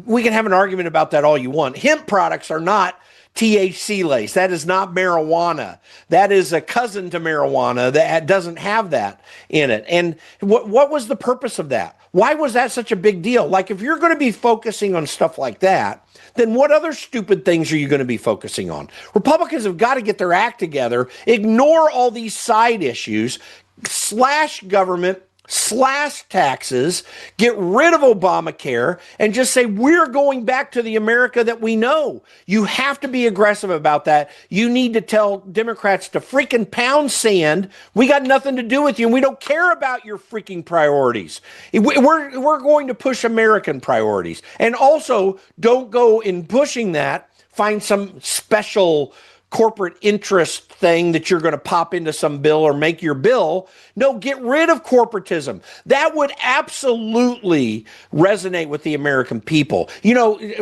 G: we can have an argument about that all you want. Hemp products are not THC lace. That is not marijuana. That is a cousin to marijuana that doesn't have that in it. And what was the purpose of that? Why was that such a big deal? Like, if you're going to be focusing on stuff like that, then what other stupid things are you going to be focusing on? Republicans have got to get their act together, ignore all these side issues, slash government, slash taxes, get rid of Obamacare, and just say, we're going back to the America that we know. You have to be aggressive about that. You need to tell Democrats to freaking pound sand. We got nothing to do with you, and we don't care about your freaking priorities. We're going to push American priorities. And also, don't go in pushing that, find some special corporate interest thing that you're going to pop into some bill or make your bill. No, get rid of corporatism. That would absolutely resonate with the American people.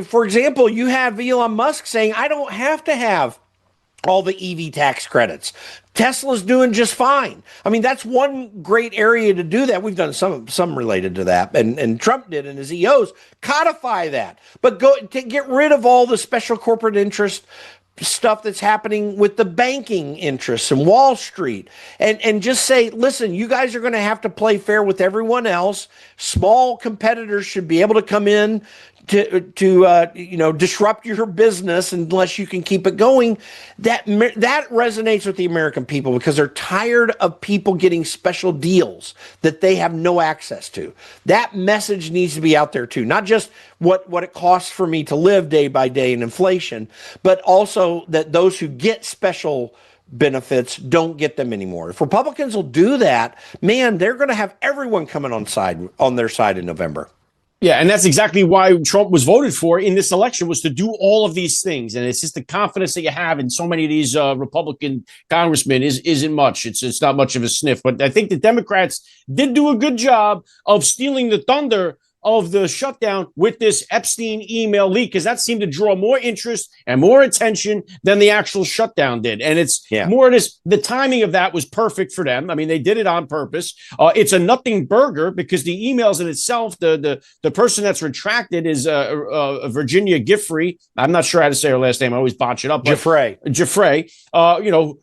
G: For example, you have Elon Musk saying, I don't have to have all the EV tax credits. Tesla's doing just fine. I mean, that's one great area to do that. We've done some related to that, and Trump did in his EOs. Codify that, but get rid of all the special corporate interest stuff that's happening with the banking interests and Wall Street, and just say, listen, you guys are going to have to play fair with everyone else. Small competitors should be able to come in to disrupt your business unless you can keep it going. That resonates with the American people because they're tired of people getting special deals that they have no access to. That message needs to be out there too, not just what it costs for me to live day by day in inflation, but also that those who get special benefits don't get them anymore. If Republicans will do that, man, they're going to have everyone coming on their side in November.
A: Yeah, and that's exactly why Trump was voted for in this election, was to do all of these things. And it's just the confidence that you have in so many of these Republican congressmen isn't much. It's not much of a sniff. But I think the Democrats did do a good job of stealing the thunder of the shutdown with this Epstein email leak, because that seemed to draw more interest and more attention than the actual shutdown did. And it's more this, the timing of that was perfect for them. I mean, they did it on purpose. It's a nothing burger because the emails in itself, the person that's retracted is Virginia Giuffre. I'm not sure how to say her last name. I always botch it up. Giuffre,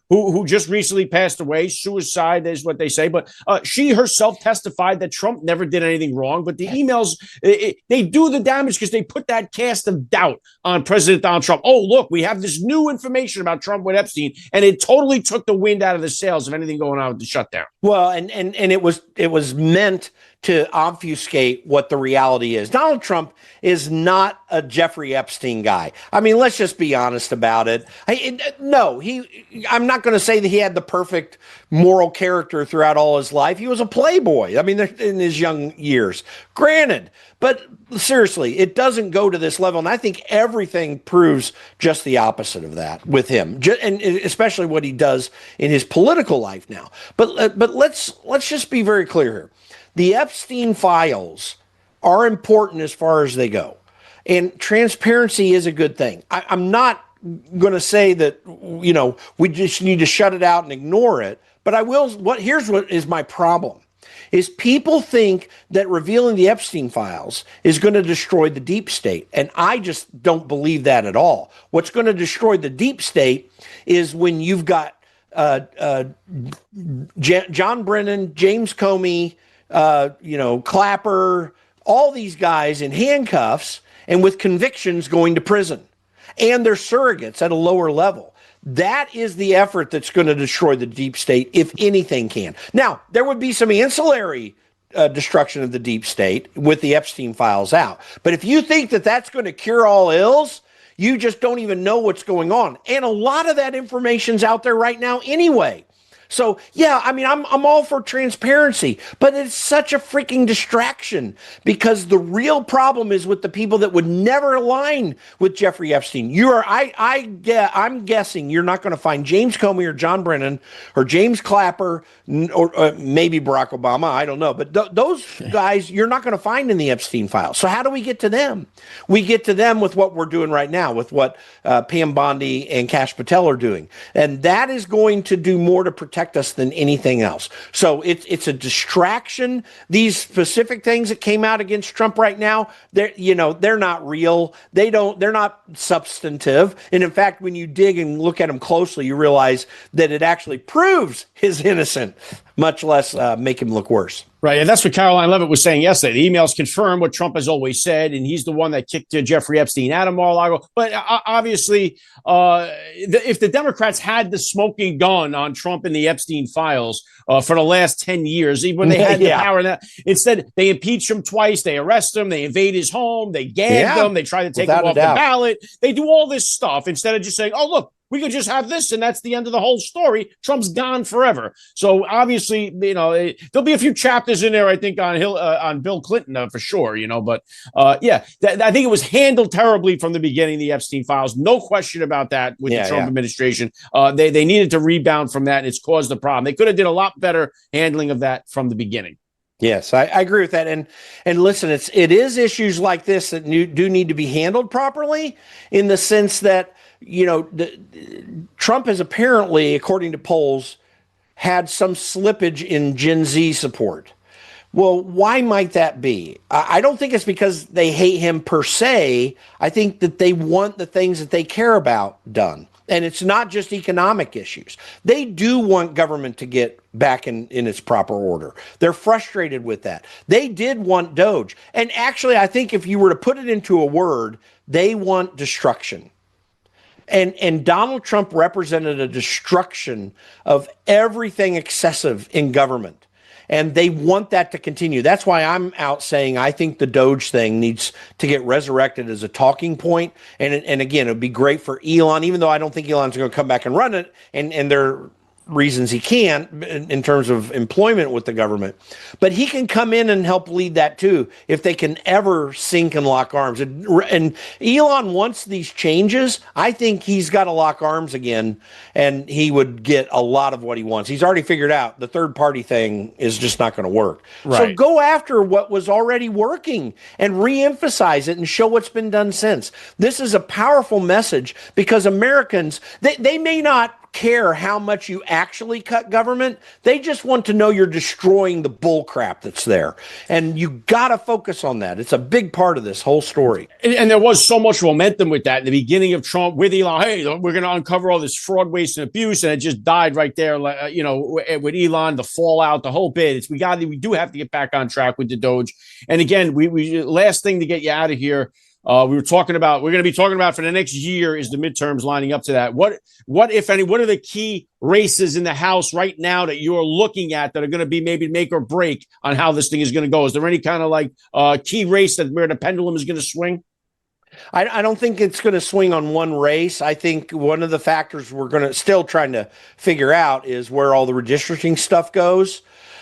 A: who just recently passed away. Suicide is what they say. But she herself testified that Trump never did anything wrong. But the emails, they do the damage because they put that cast of doubt on President Donald Trump. Oh, look, we have this new information about Trump with Epstein, and it totally took the wind out of the sails of anything going on with the shutdown.
G: Well, and it was meant to obfuscate what the reality is. Donald Trump is not a Jeffrey Epstein guy. I mean, let's just be honest about it. I'm not going to say that he had the perfect moral character throughout all his life. He was a playboy. I mean, in his young years, granted. But seriously, it doesn't go to this level. And I think everything proves just the opposite of that with him, and especially what he does in his political life now. But let's just be very clear here. The Epstein files are important as far as they go. And transparency is a good thing. I'm not going to say that, we just need to shut it out and ignore it. But I will. Here's what is my problem. Is people think that revealing the Epstein files is going to destroy the deep state. And I just don't believe that at all. What's going to destroy the deep state is when you've got John Brennan, James Comey, Clapper, all these guys in handcuffs and with convictions going to prison. And they're surrogates at a lower level. That is the effort that's going to destroy the deep state, if anything can. Now, there would be some ancillary destruction of the deep state with the Epstein files out. But if you think that that's going to cure all ills, you just don't even know what's going on. And a lot of that information's out there right now anyway. So, yeah, I mean, I'm all for transparency, but it's such a freaking distraction because the real problem is with the people that would never align with Jeffrey Epstein. I'm guessing you're not going to find James Comey or John Brennan or James Clapper or maybe Barack Obama. I don't know. But those guys you're not going to find in the Epstein files. So how do we get to them? We get to them with what we're doing right now, with what Pam Bondi and Kash Patel are doing. And that is going to do more to protect us than anything else. So it's a distraction. These specific things that came out against Trump right now, they're not real. They're not substantive. And in fact, when you dig and look at them closely, you realize that it actually proves his innocent, much less make him look worse.
A: Right, and that's what Caroline Levitt was saying yesterday. The emails confirm what Trump has always said, and he's the one that kicked Jeffrey Epstein out of Mar-a-Lago. But obviously, if the Democrats had the smoking gun on Trump and the Epstein files for the last 10 years, even when they had the power, instead they impeach him twice, they arrest him, they invade his home, they gag him, they try to take him off the ballot. They do all this stuff instead of just saying, oh, look, we could just have this, and that's the end of the whole story. Trump's gone forever. So obviously, there'll be a few chapters in there, I think, on Bill Clinton for sure. But I think it was handled terribly from the beginning. The Epstein files, no question about that. With the Trump administration, they needed to rebound from that, and it's caused the problem. They could have did a lot better handling of that from the beginning.
G: Yes, I agree with that. And listen, it is issues like this that do need to be handled properly, in the sense that Trump has apparently, according to polls, had some slippage in Gen Z support. Well, why might that be? I don't think it's because they hate him per se. I think that they want the things that they care about done. And it's not just economic issues. They do want government to get back in its proper order. They're frustrated with that. They did want Doge. And actually, I think if you were to put it into a word, they want destruction. And Donald Trump represented a destruction of everything excessive in government. And they want that to continue. That's why I'm out saying I think the Doge thing needs to get resurrected as a talking point. And again, it would be great for Elon, even though I don't think Elon's going to come back and run it. And they're reasons he can't in terms of employment with the government. But he can come in and help lead that too if they can ever sink and lock arms. And Elon wants these changes. I think he's got to lock arms again, and he would get a lot of what he wants. He's already figured out the third party thing is just not going to work. Right. So go after what was already working and re-emphasize it and show what's been done since. This is a powerful message because Americans, they may not care how much you actually cut government. They just want to know you're destroying the bull crap that's there. And you got to focus on that. It's a big part of this whole story.
A: And there was so much momentum with that in the beginning of Trump with Elon. Hey, we're going to uncover all this fraud, waste, and abuse. And it just died right there. With Elon, the fallout, the whole bit. We do have to get back on track with the Doge. And again, we last thing to get you out of here. We're going to be talking about for the next year is the midterms lining up to that. What, if any, what are the key races in the House right now that you're looking at that are going to be maybe make or break on how this thing is going to go? Is there any kind of key race where the pendulum is going to swing?
G: I don't think it's going to swing on one race. I think one of the factors we're going to still trying to figure out is where all the redistricting stuff goes.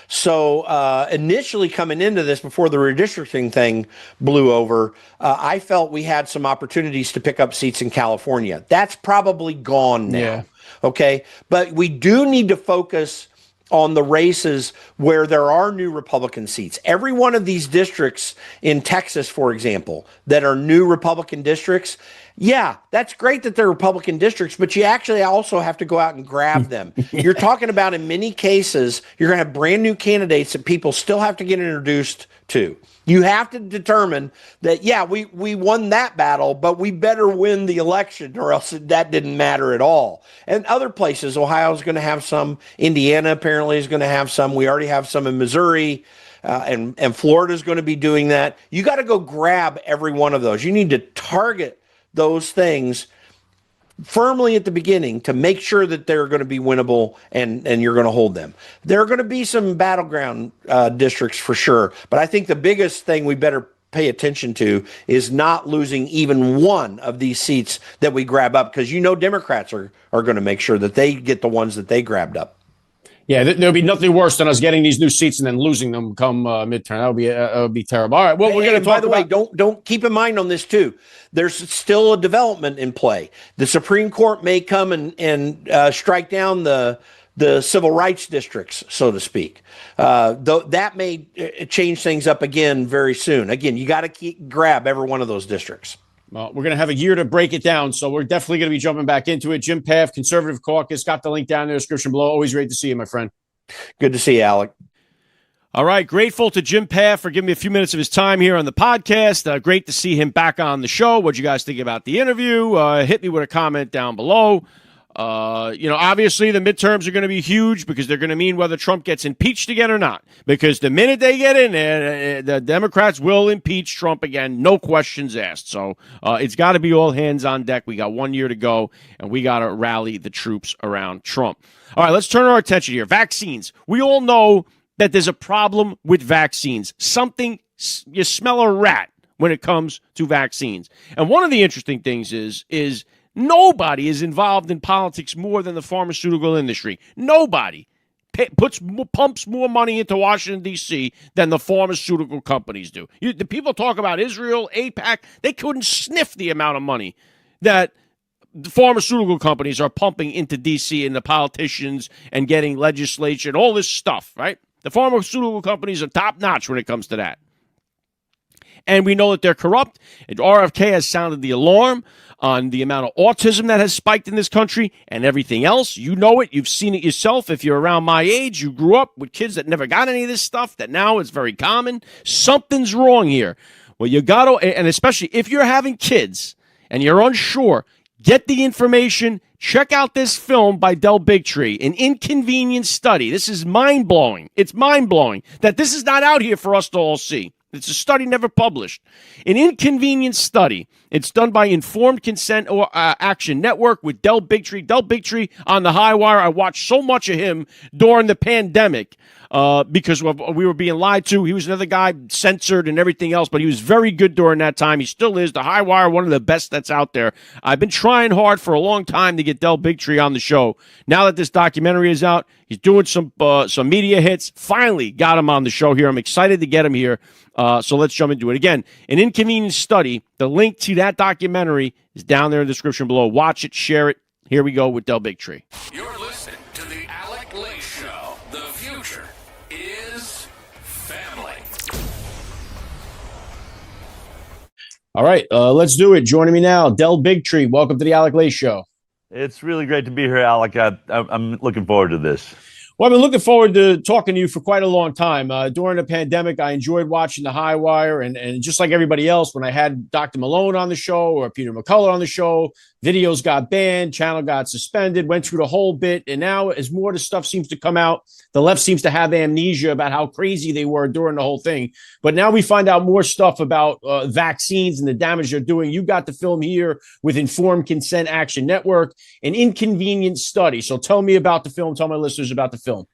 G: So initially coming into this, before the redistricting thing blew over, I felt we had some opportunities to pick up seats in California. That's probably gone now. Yeah. Okay. But we do need to focus on the races where there are new Republican seats. Every one of these districts in Texas, for example, that are new Republican districts, yeah, that's great that they're Republican districts, but you actually also have to go out and grab them. You're talking about, in many cases, you're going to have brand new candidates that people still have to get introduced to. You have to determine that, yeah, we won that battle, but we better win the election or else that didn't matter at all. And other places, Ohio's going to have some. Indiana apparently is going to have some. We already have some in Missouri. And Florida's going to be doing that. You got to go grab every one of those. You need to target those things firmly at the beginning to make sure that they're going to be winnable and you're going to hold them. There are going to be some battleground districts for sure, but I think the biggest thing we better pay attention to is not losing even one of these seats that we grab up, because Democrats are going to make sure that they get the ones that they grabbed up.
A: Yeah, there'll be nothing worse than us getting these new seats and then losing them come midterm. That would be terrible. All right. Well, we're going to talk. By the way,
G: don't keep in mind on this too. There's still a development in play. The Supreme Court may come and strike down the civil rights districts, so to speak. Though that may change things up again very soon. Again, you got to grab every one of those districts.
A: Well, we're going to have a year to break it down, so we're definitely going to be jumping back into it. Jim Pfaff, Conservative Caucus, got the link down in the description below. Always great to see you, my friend.
G: Good to see you, Alec.
A: All right, grateful to Jim Pfaff for giving me a few minutes of his time here on the podcast. Great to see him back on the show. What'd you guys think about the interview? Hit me with a comment down below. Obviously the midterms are going to be huge because they're going to mean whether Trump gets impeached again or not. Because the minute they get in there, the Democrats will impeach Trump again, no questions asked. So it's got to be all hands on deck. We got 1 year to go, and we got to rally the troops around Trump. All right, let's turn our attention here. Vaccines. We all know that there's a problem with vaccines. You smell a rat when it comes to vaccines. And one of the interesting things is nobody is involved in politics more than the pharmaceutical industry. Nobody pumps more money into Washington, D.C. than the pharmaceutical companies do. The people talk about Israel, AIPAC. They couldn't sniff the amount of money that the pharmaceutical companies are pumping into D.C. and the politicians and getting legislation, all this stuff, right? The pharmaceutical companies are top-notch when it comes to that. And we know that they're corrupt. And RFK has sounded the alarm on the amount of autism that has spiked in this country and everything else. You know it. You've seen it yourself. If you're around my age, you grew up with kids that never got any of this stuff, that now it's very common. Something's wrong here. Well, you got to, and especially if you're having kids and you're unsure, get the information. Check out this film by Bigtree, An Inconvenient Study. This is mind-blowing. It's mind-blowing that this is not out here for us to all see. It's a study never published. An Inconvenient Study. It's done by Informed Consent or Action Network with Bigtree. Bigtree on the high wire. I watched so much of him during the pandemic. because we were being lied to. He was another guy censored and everything else, but he was very good during that time. He still is. The High Wire, one of the best that's out there. I've been trying hard for a long time to get Del Bigtree on the show. Now that this documentary is out, he's doing some media hits. Finally got him on the show here. I'm excited to get him here. So let's jump into it. Again, An Inconvenient Study. The link to that documentary is down there in the description below. Watch it, share it. Here we go with Del Bigtree.
B: You're listening to the Alec Lace Show. The future is family.
A: All right, let's do it. Joining me now, Del Bigtree. Welcome to the Alec Lace Show.
H: It's really great to be here, Alec. I'm looking forward to this.
A: Well, I've been looking forward to talking to you for quite a long time. During the pandemic, I enjoyed watching the High Wire, and just like everybody else, when I had Dr. Malone on the show or Peter McCullough on the show, videos got banned, channel got suspended, went through the whole bit, and now as more of the stuff seems to come out, the left seems to have amnesia about how crazy they were during the whole thing. But now we find out more stuff about vaccines and the damage they're doing. You got the film here with Informed Consent Action Network, An Inconvenient Study. So tell me about the film. Tell my listeners about the film.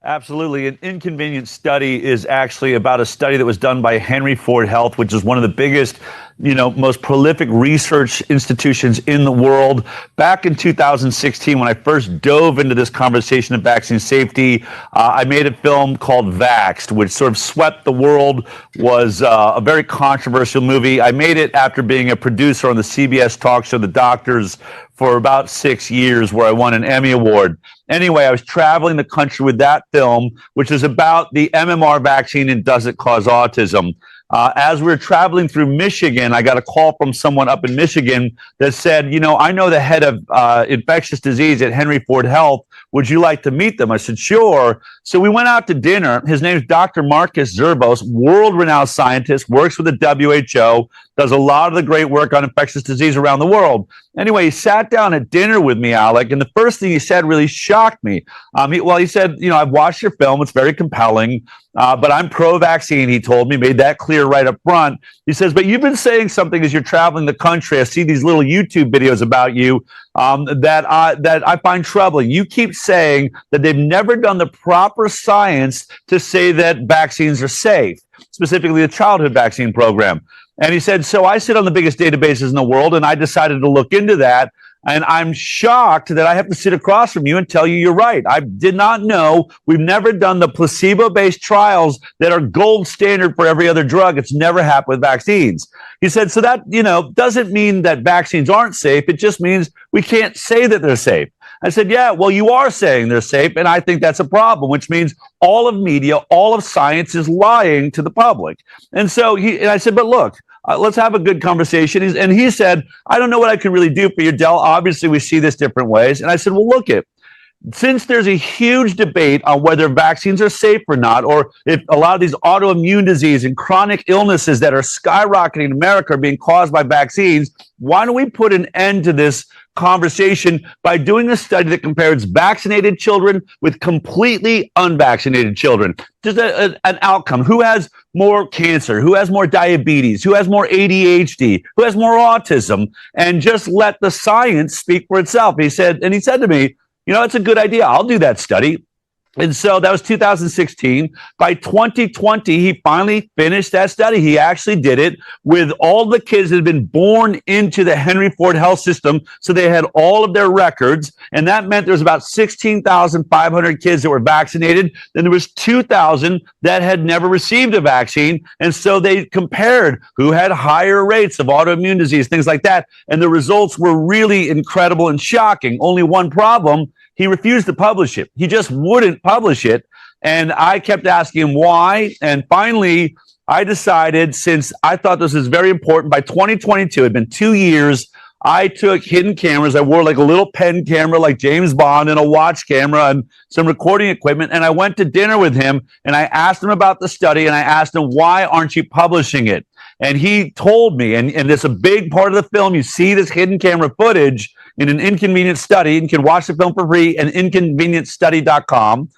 H: Absolutely. An Inconvenient Study is actually about a study that was done by Henry Ford Health, which is one of the biggest, most prolific research institutions in the world. Back in 2016, when I first dove into this conversation of vaccine safety, I made a film called Vaxxed, which sort of swept the world, was a very controversial movie. I made it after being a producer on the CBS talk show, The Doctors, for about 6 years, where I won an Emmy Award. Anyway, I was traveling the country with that film, which is about the MMR vaccine and does it cause autism. As we were traveling through Michigan, I got a call from someone up in Michigan that said, I know the head of infectious disease at Henry Ford Health. Would you like to meet them? I said, sure. So we went out to dinner. His name is Dr. Marcus Zerbos, world-renowned scientist, works with the WHO, does a lot of the great work on infectious disease around the world. Anyway, he sat down at dinner with me, Alec, and the first thing he said really shocked me. He said, I've watched your film. It's very compelling, but I'm pro-vaccine, he told me, made that clear right up front. He says, but you've been saying something as you're traveling the country. I see these little YouTube videos about you that I find troubling. You keep saying that they've never done the proper science to say that vaccines are safe, specifically the childhood vaccine program. And he said, so I sit on the biggest databases in the world, and I decided to look into that. And I'm shocked that I have to sit across from you and tell you you're right. I did not know. We've never done the placebo-based trials that are gold standard for every other drug. It's never happened with vaccines. He said, so that, doesn't mean that vaccines aren't safe. It just means we can't say that they're safe. I said, yeah, well, you are saying they're safe, and I think that's a problem, which means all of media, all of science is lying to the public. And so I said, but look, let's have a good conversation. And he said, I don't know what I can really do for you, Del. Obviously, we see this different ways. And I said, well, look since there's a huge debate on whether vaccines are safe or not, or if a lot of these autoimmune disease and chronic illnesses that are skyrocketing in America are being caused by vaccines, why don't we put an end to this conversation by doing a study that compares vaccinated children with completely unvaccinated children? Just an outcome. Who has more cancer? Who has more diabetes? Who has more ADHD? Who has more autism? And just let the science speak for itself. He said to me, it's a good idea. I'll do that study. And so that was 2016. By 2020, he finally finished that study. He actually did it with all the kids that had been born into the Henry Ford Health system. So they had all of their records. And that meant there was about 16,500 kids that were vaccinated. Then there was 2,000 that had never received a vaccine. And so they compared who had higher rates of autoimmune disease, things like that. And the results were really incredible and shocking. Only one problem. He refused to publish it. He just wouldn't publish it. And I kept asking him why. And finally, I decided, since I thought this was very important, by 2022, it had been 2 years, I took hidden cameras. I wore like a little pen camera like James Bond and a watch camera and some recording equipment. And I went to dinner with him and I asked him about the study and I asked him, why aren't you publishing it? And he told me, and it's a big part of the film, you see this hidden camera footage in An Inconvenient Study. You can watch the film for free at inconvenientstudy.com.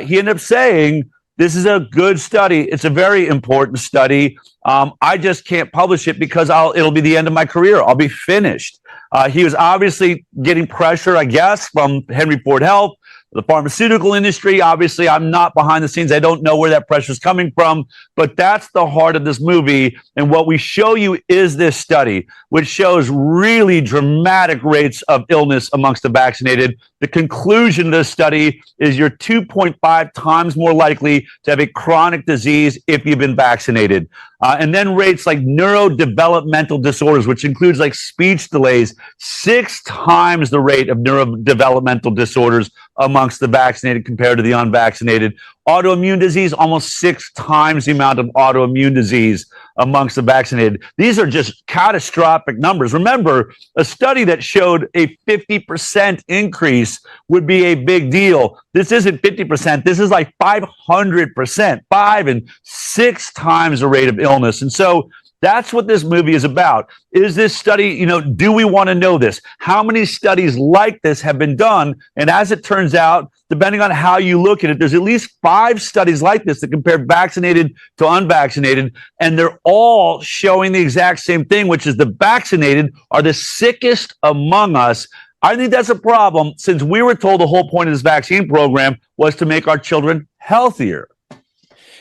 H: He ended up saying, this is a good study. It's a very important study. I just can't publish it because it'll be the end of my career. I'll be finished. He was obviously getting pressure, I guess, from Henry Ford Health, The pharmaceutical industry, obviously, I'm not behind the scenes. I don't know where that pressure is coming from, but that's the heart of this movie. And what we show you is this study, which shows really dramatic rates of illness amongst the vaccinated. The conclusion of this study is you're 2.5 times more likely to have a chronic disease if you've been vaccinated. And then rates like neurodevelopmental disorders, which includes like speech delays, 6 times the rate of neurodevelopmental disorders amongst the vaccinated compared to the unvaccinated. Autoimmune disease, almost 6 times the amount of autoimmune disease amongst the vaccinated. These are just catastrophic numbers. Remember, a study that showed a 50% increase would be a big deal. This isn't 50%. This is like 500%, 5 and 6 times the rate of illness. And so that's what this movie is about. Is this study, do we want to know this? How many studies like this have been done? And as it turns out, depending on how you look at it, there's at least 5 studies like this that compare vaccinated to unvaccinated, and they're all showing the exact same thing, which is the vaccinated are the sickest among us. I think that's a problem, since we were told the whole point of this vaccine program was to make our children healthier.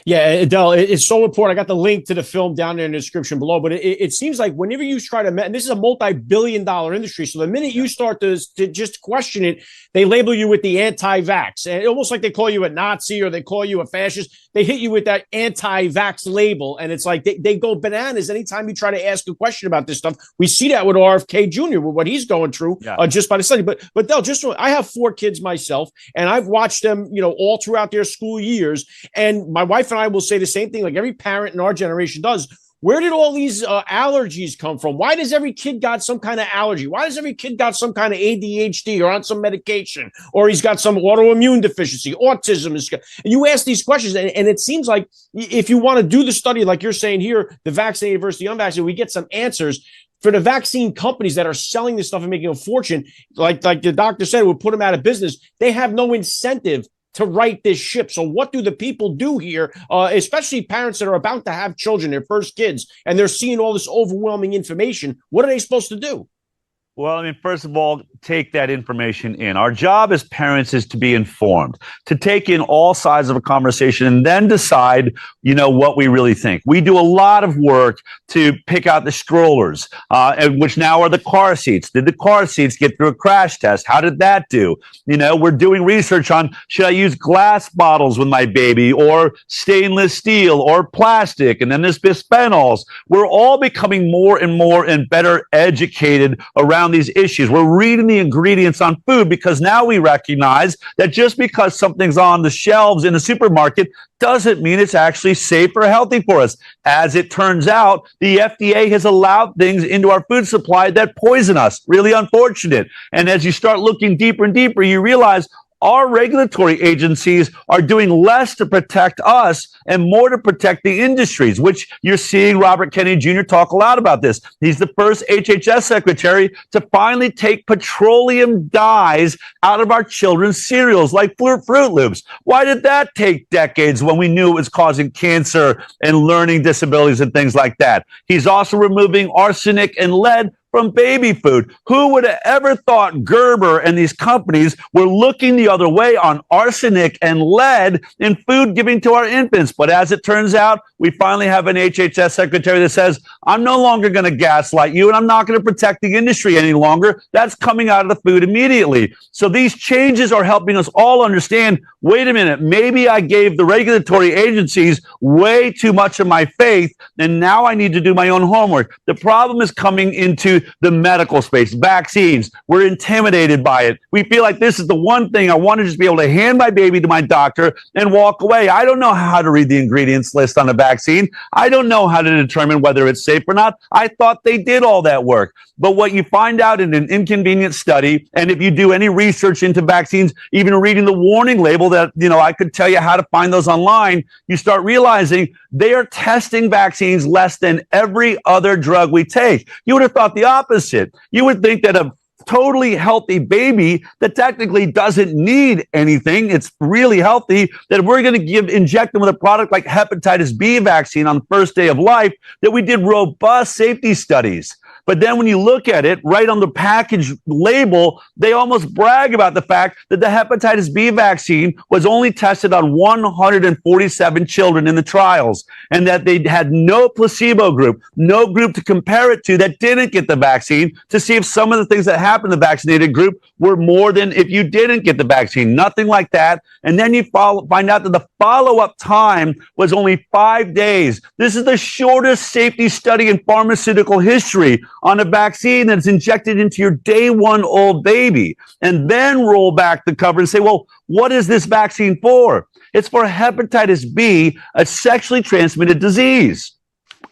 A: Yeah, Adele, it's so important. I got the link to the film down there in the description below, but it seems like whenever you try to, and this is a multi-billion-dollar industry, so the minute you start to just question it, they label you with the anti-vax, and almost like they call you a Nazi or they call you a fascist. They hit you with that anti-vax label, and it's like they go bananas anytime you try to ask a question about this stuff. We see that with RFK Jr., with what he's going through just by the study. But Adele, I have 4 kids myself, and I've watched them, all throughout their school years, and my wife and I will say the same thing, like every parent in our generation does. Where did all these allergies come from? Why does every kid got some kind of allergy? Why does every kid got some kind of ADHD or on some medication, or he's got some autoimmune deficiency, autism? And you ask these questions, and it seems like if you want to do the study like you're saying here, the vaccinated versus the unvaccinated, we get some answers. For the vaccine companies that are selling this stuff and making a fortune, like the doctor said, would put them out of business. They have no incentive to right this ship. So what do the people do here, especially parents that are about to have children, their first kids, and they're seeing all this overwhelming information? What are they supposed to do?
H: Well, first of all, take that information in. Our job as parents is to be informed, to take in all sides of a conversation and then decide, what we really think. We do a lot of work to pick out the strollers, which now are the car seats. Did the car seats get through a crash test? How did that do? We're doing research on, should I use glass bottles with my baby, or stainless steel, or plastic? And then there's bisphenols. We're all becoming more and more and better educated around these issues. We're reading the ingredients on food, because now we recognize that just because something's on the shelves in the supermarket doesn't mean it's actually safe or healthy for us. As it turns out, the FDA has allowed things into our food supply that poison us. Really unfortunate. And as you start looking deeper and deeper, you realize our regulatory agencies are doing less to protect us and more to protect the industries, which you're seeing Robert Kennedy Jr. talk a lot about this. He's the first HHS secretary to finally take petroleum dyes out of our children's cereals, like Fruit Loops. Why did that take decades when we knew it was causing cancer and learning disabilities and things like that? He's also removing arsenic and lead from baby food. Who would have ever thought Gerber and these companies were looking the other way on arsenic and lead in food giving to our infants? But as it turns out, we finally have an HHS secretary that says, I'm no longer going to gaslight you, and I'm not going to protect the industry any longer. That's coming out of the food immediately. So these changes are helping us all understand, wait a minute, maybe I gave the regulatory agencies way too much of my faith, and now I need to do my own homework. The problem is coming into the medical space, vaccines. We're intimidated by it. We feel like this is the one thing I want to just be able to hand my baby to my doctor and walk away. I don't know how to read the ingredients list on a vaccine. I don't know how to determine whether it's safe or not. I thought they did all that work. But what you find out in an inconvenient study, and if you do any research into vaccines, even reading the warning label that, I could tell you how to find those online, you start realizing they are testing vaccines less than every other drug we take. You would have thought the opposite. You would think that a totally healthy baby that technically doesn't need anything, it's really healthy, that we're going to inject them with a product like hepatitis B vaccine on the first day of life, that we did robust safety studies. But then when you look at it, right on the package label, they almost brag about the fact that the hepatitis B vaccine was only tested on 147 children in the trials, and that they had no placebo group, no group to compare it to that didn't get the vaccine to see if some of the things that happened in the vaccinated group were more than if you didn't get the vaccine. Nothing like that. And then you find out that the follow-up time was only 5 days. This is the shortest safety study in pharmaceutical history on a vaccine that's injected into your day one old baby. And then roll back the cover and say, well, what is this vaccine for? It's for hepatitis B, a sexually transmitted disease.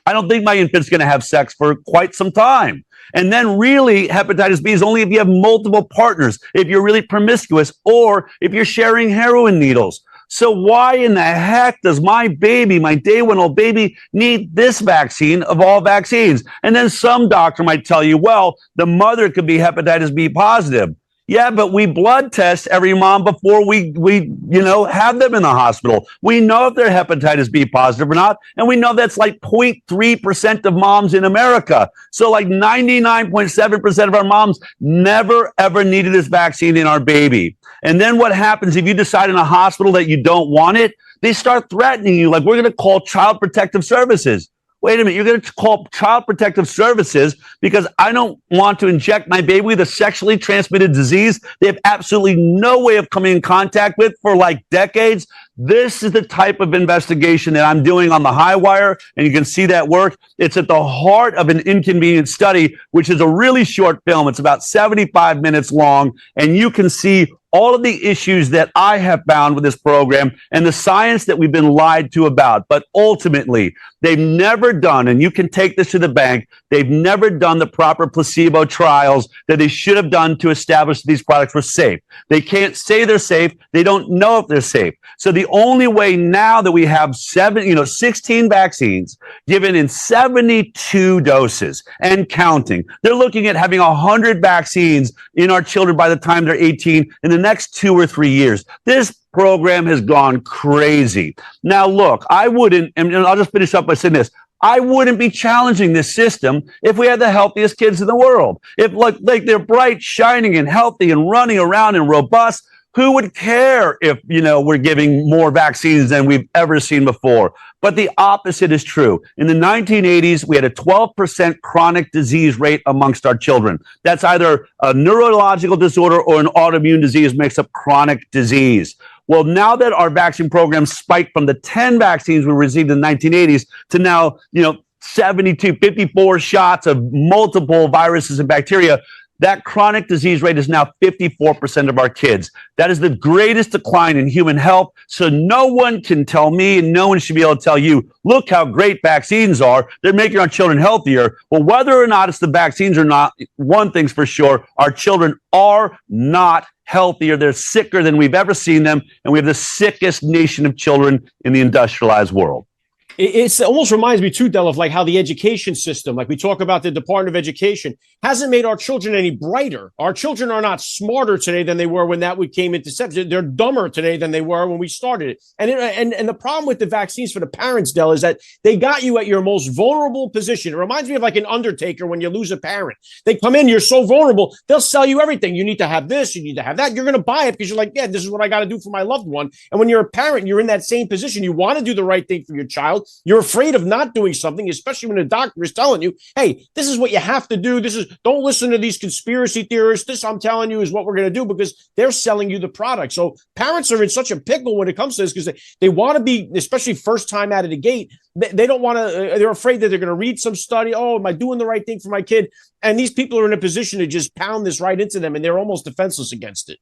H: I don't think my infant's going to have sex for quite some time. And then really, hepatitis B is only if you have multiple partners, if you're really promiscuous, or if you're sharing heroin needles. So why in the heck does my baby, my day one old baby, need this vaccine of all vaccines? And then some doctor might tell you, well, the mother could be hepatitis B positive. Yeah, but we blood test every mom before we have them in the hospital. We know if they're hepatitis B positive or not, and we know that's like 0.3% of moms in America. So like 99.7% of our moms never, ever needed this vaccine in our baby. And then what happens if you decide in a hospital that you don't want it? They start threatening you, like, we're going to call Child Protective Services. Wait a minute, you're going to call Child Protective Services because I don't want to inject my baby with a sexually transmitted disease they have absolutely no way of coming in contact with for like decades? This is the type of investigation that I'm doing on the high wire, and you can see that work. It's at the heart of an inconvenient study, which is a really short film. It's about 75 minutes long, and you can see all of the issues that I have found with this program and the science that we've been lied to about. But ultimately, they've never done, and you can take this to the bank, they've never done the proper placebo trials that they should have done to establish these products were safe. They can't say they're safe. They don't know if they're safe. So the only way now that we have 16 vaccines given in 72 doses and counting, they're looking at having 100 vaccines in our children by the time they're 18 in the next 2 or 3 years. This program has gone crazy. Now, look, I wouldn't, and I'll just finish up by saying this. I wouldn't be challenging this system if we had the healthiest kids in the world. If like they're bright, shining, and healthy and running around and robust, who would care if, we're giving more vaccines than we've ever seen before? But the opposite is true. In the 1980s, we had a 12% chronic disease rate amongst our children. That's either a neurological disorder or an autoimmune disease makes up chronic disease. Well, now that our vaccine program spiked from the 10 vaccines we received in the 1980s to now, 54 shots of multiple viruses and bacteria, that chronic disease rate is now 54% of our kids. That is the greatest decline in human health. So no one can tell me, and no one should be able to tell you, look how great vaccines are. They're making our children healthier. Well, whether or not it's the vaccines or not, one thing's for sure, our children are not healthier. They're sicker than we've ever seen them. And we have the sickest nation of children in the industrialized world.
A: It almost reminds me, too, Del, of like how the education system, like we talk about the Department of Education, hasn't made our children any brighter. Our children are not smarter today than they were when that came into sex. They're dumber today than they were when we started it. And the problem with the vaccines for the parents, Del, is that they got you at your most vulnerable position. It reminds me of like an undertaker when you lose a parent. They come in, you're so vulnerable, they'll sell you everything. You need to have this, you need to have that. You're going to buy it because you're like, yeah, this is what I got to do for my loved one. And when you're a parent, you're in that same position. You want to do the right thing for your child. You're afraid of not doing something, especially when a doctor is telling you, hey, this is what you have to do. Don't listen to these conspiracy theorists. This, I'm telling you, is what we're going to do because they're selling you the product. So parents are in such a pickle when it comes to this because they want to be, especially first time out of the gate, they don't want to, they're afraid that they're going to read some study. Oh, am I doing the right thing for my kid? And these people are in a position to just pound this right into them and they're almost defenseless against it.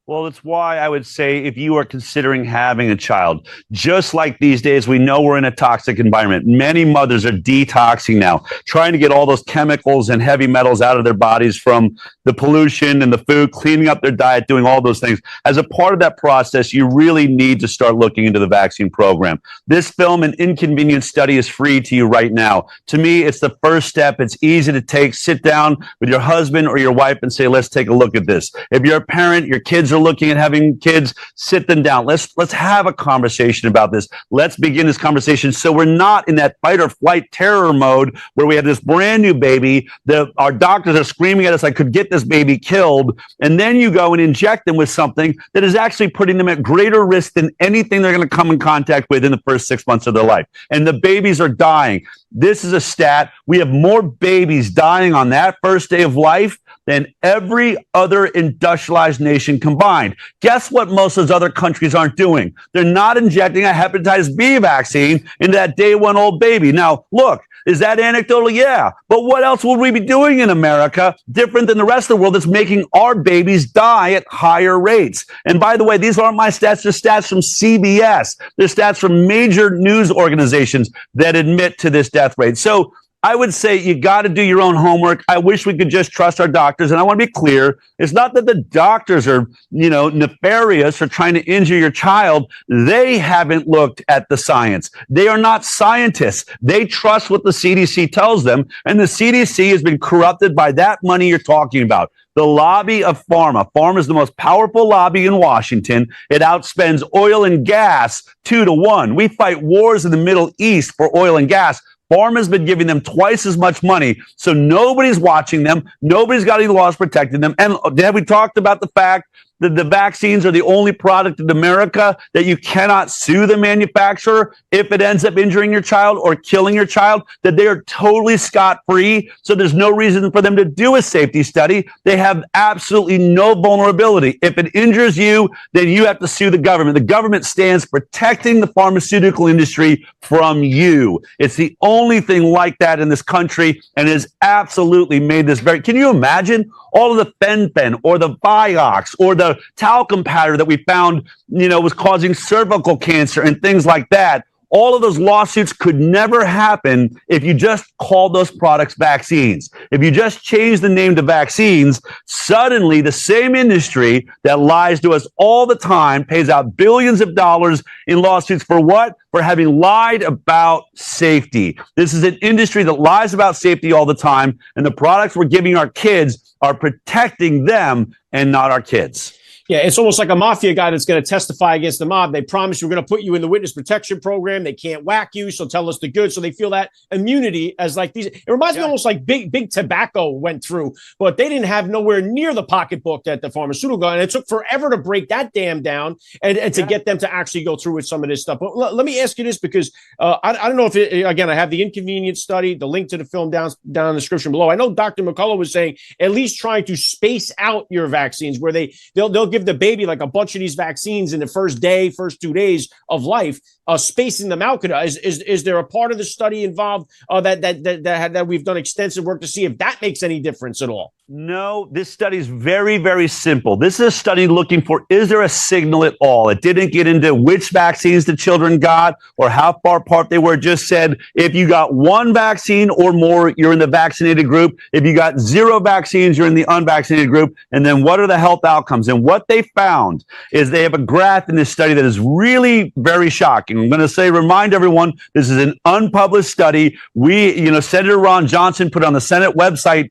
H: Well, it's why I would say if you are considering having a child, just like these days, we know we're in a toxic environment. Many mothers are detoxing now, trying to get all those chemicals and heavy metals out of their bodies from the pollution and the food, cleaning up their diet, doing all those things. As a part of that process, you really need to start looking into the vaccine program. This film, An Inconvenient Study, is free to you right now. To me, it's the first step. It's easy to take. Sit down with your husband or your wife and say, let's take a look at this. If you're a parent, your kids are are looking at having kids, sit them down. Let's have a conversation about this. Let's begin this conversation so we're not in that fight or flight terror mode where we have this brand new baby. Our doctors are screaming at us, I could get this baby killed. And then you go and inject them with something that is actually putting them at greater risk than anything they're going to come in contact with in the first 6 months of their life. And the babies are dying. This is a stat. We have more babies dying on that first day of life than every other industrialized nation combined. Guess what most of those other countries aren't doing? They're not injecting a hepatitis B vaccine into that day one old baby. Now, look, is that anecdotal? Yeah. But what else would we be doing in America different than the rest of the world that's making our babies die at higher rates? And by the way, these aren't my stats. They're stats from CBS. They're stats from major news organizations that admit to this death rate. So I would say you got to do your own homework. I wish we could just trust our doctors. And I want to be clear. It's not that the doctors are, nefarious or trying to injure your child. They haven't looked at the science. They are not scientists. They trust what the CDC tells them. And the CDC has been corrupted by that money you're talking about. The lobby of pharma. Pharma is the most powerful lobby in Washington. It outspends oil and gas 2-1. We fight wars in the Middle East for oil and gas. Pharma's been giving them twice as much money, so nobody's watching them. Nobody's got any laws protecting them. And have we talked about the fact that the vaccines are the only product in America that you cannot sue the manufacturer if it ends up injuring your child or killing your child, that they are totally scot-free. So there's no reason for them to do a safety study. They have absolutely no vulnerability. If it injures you, then you have to sue the government. The government stands protecting the pharmaceutical industry from you. It's the only thing like that in this country and has absolutely made this very... Can you imagine all of the fen-phen or the Vioxx or the talcum powder that we found, was causing cervical cancer and things like that? All of those lawsuits could never happen if you just called those products vaccines. If you just changed the name to vaccines, suddenly the same industry that lies to us all the time pays out billions of dollars in lawsuits for what? For having lied about safety. This is an industry that lies about safety all the time, and the products we're giving our kids are protecting them and not our kids.
A: Yeah, it's almost like a mafia guy that's going to testify against the mob. They promise we're going to put you in the witness protection program. They can't whack you, so tell us the good. So they feel that immunity as like these. It reminds me almost like big tobacco went through, but they didn't have nowhere near the pocketbook that the pharmaceutical, and it took forever to break that dam down and to get them to actually go through with some of this stuff. But let me ask you this, because I don't know if again, I have the inconvenience study, the link to the film down in the description below. I know Dr. McCullough was saying at least trying to space out your vaccines, where they'll give the baby like a bunch of these vaccines in the first 2 days of life, spacing them out. Is there a part of the study involved that we've done extensive work to see if that makes any difference at all?
H: No, this study is very, very simple. This is a study looking for, is there a signal at all? It didn't get into which vaccines the children got or how far apart they were. It just said, if you got one vaccine or more, you're in the vaccinated group. If you got 0 vaccines, you're in the unvaccinated group. And then what are the health outcomes? And what they found is they have a graph in this study that is really very shocking. I'm going to remind everyone, this is an unpublished study. Senator Ron Johnson put it on the Senate website,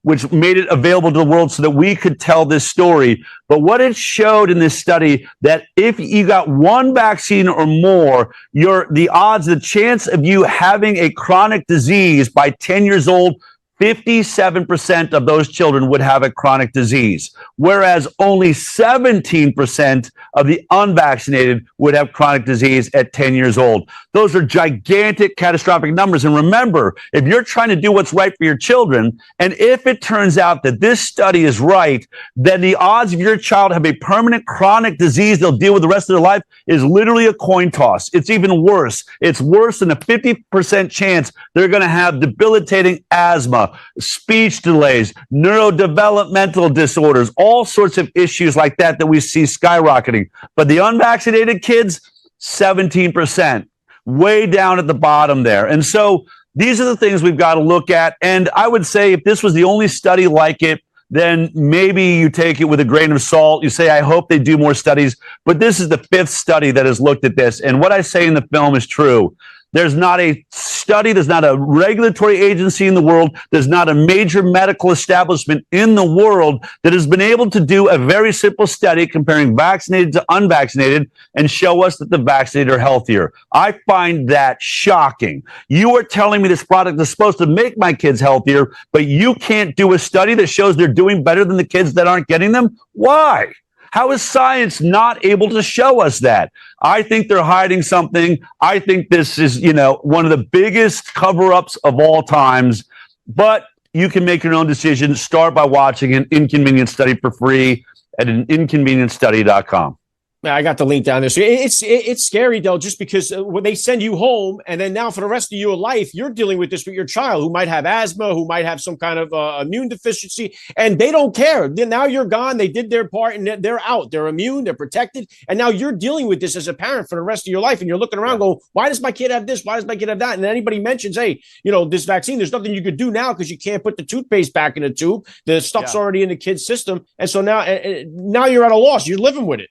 H: which made it available to the world so that we could tell this story. But what it showed in this study, that if you got one vaccine or more, the chance of you having a chronic disease by 10 years old, 57% of those children would have a chronic disease, whereas only 17% of the unvaccinated would have chronic disease at 10 years old. Those are gigantic, catastrophic numbers. And remember, if you're trying to do what's right for your children, and if it turns out that this study is right, then the odds of your child have a permanent chronic disease they'll deal with the rest of their life is literally a coin toss. It's even worse. It's worse than a 50% chance they're going to have debilitating asthma, speech delays, neurodevelopmental disorders, all sorts of issues like that we see skyrocketing. But the unvaccinated kids, 17%, way down at the bottom there. And so these are the things we've got to look at. And I would say if this was the only study like it, then maybe you take it with a grain of salt. You say, I hope they do more studies. But this is the 5th study that has looked at this. And what I say in the film is true. There's not a study, there's not a regulatory agency in the world, there's not a major medical establishment in the world that has been able to do a very simple study comparing vaccinated to unvaccinated and show us that the vaccinated are healthier. I find that shocking. You are telling me this product is supposed to make my kids healthier, but you can't do a study that shows they're doing better than the kids that aren't getting them? Why? How is science not able to show us that? I think they're hiding something. I think this is, one of the biggest cover-ups of all times. But you can make your own decision. Start by watching an inconvenient study for free at aninconvenientstudy.com.
A: I got the link down there. So it's scary, though, just because when they send you home and then now for the rest of your life, you're dealing with this with your child who might have asthma, who might have some kind of immune deficiency, and they don't care. Then now you're gone. They did their part and they're out. They're immune. They're protected. And now you're dealing with this as a parent for the rest of your life. And you're looking around going, why does my kid have this? Why does my kid have that? And anybody mentions, hey, this vaccine, there's nothing you could do now because you can't put the toothpaste back in the tube. The stuff's already in the kid's system. And so now you're at a loss. You're living with it.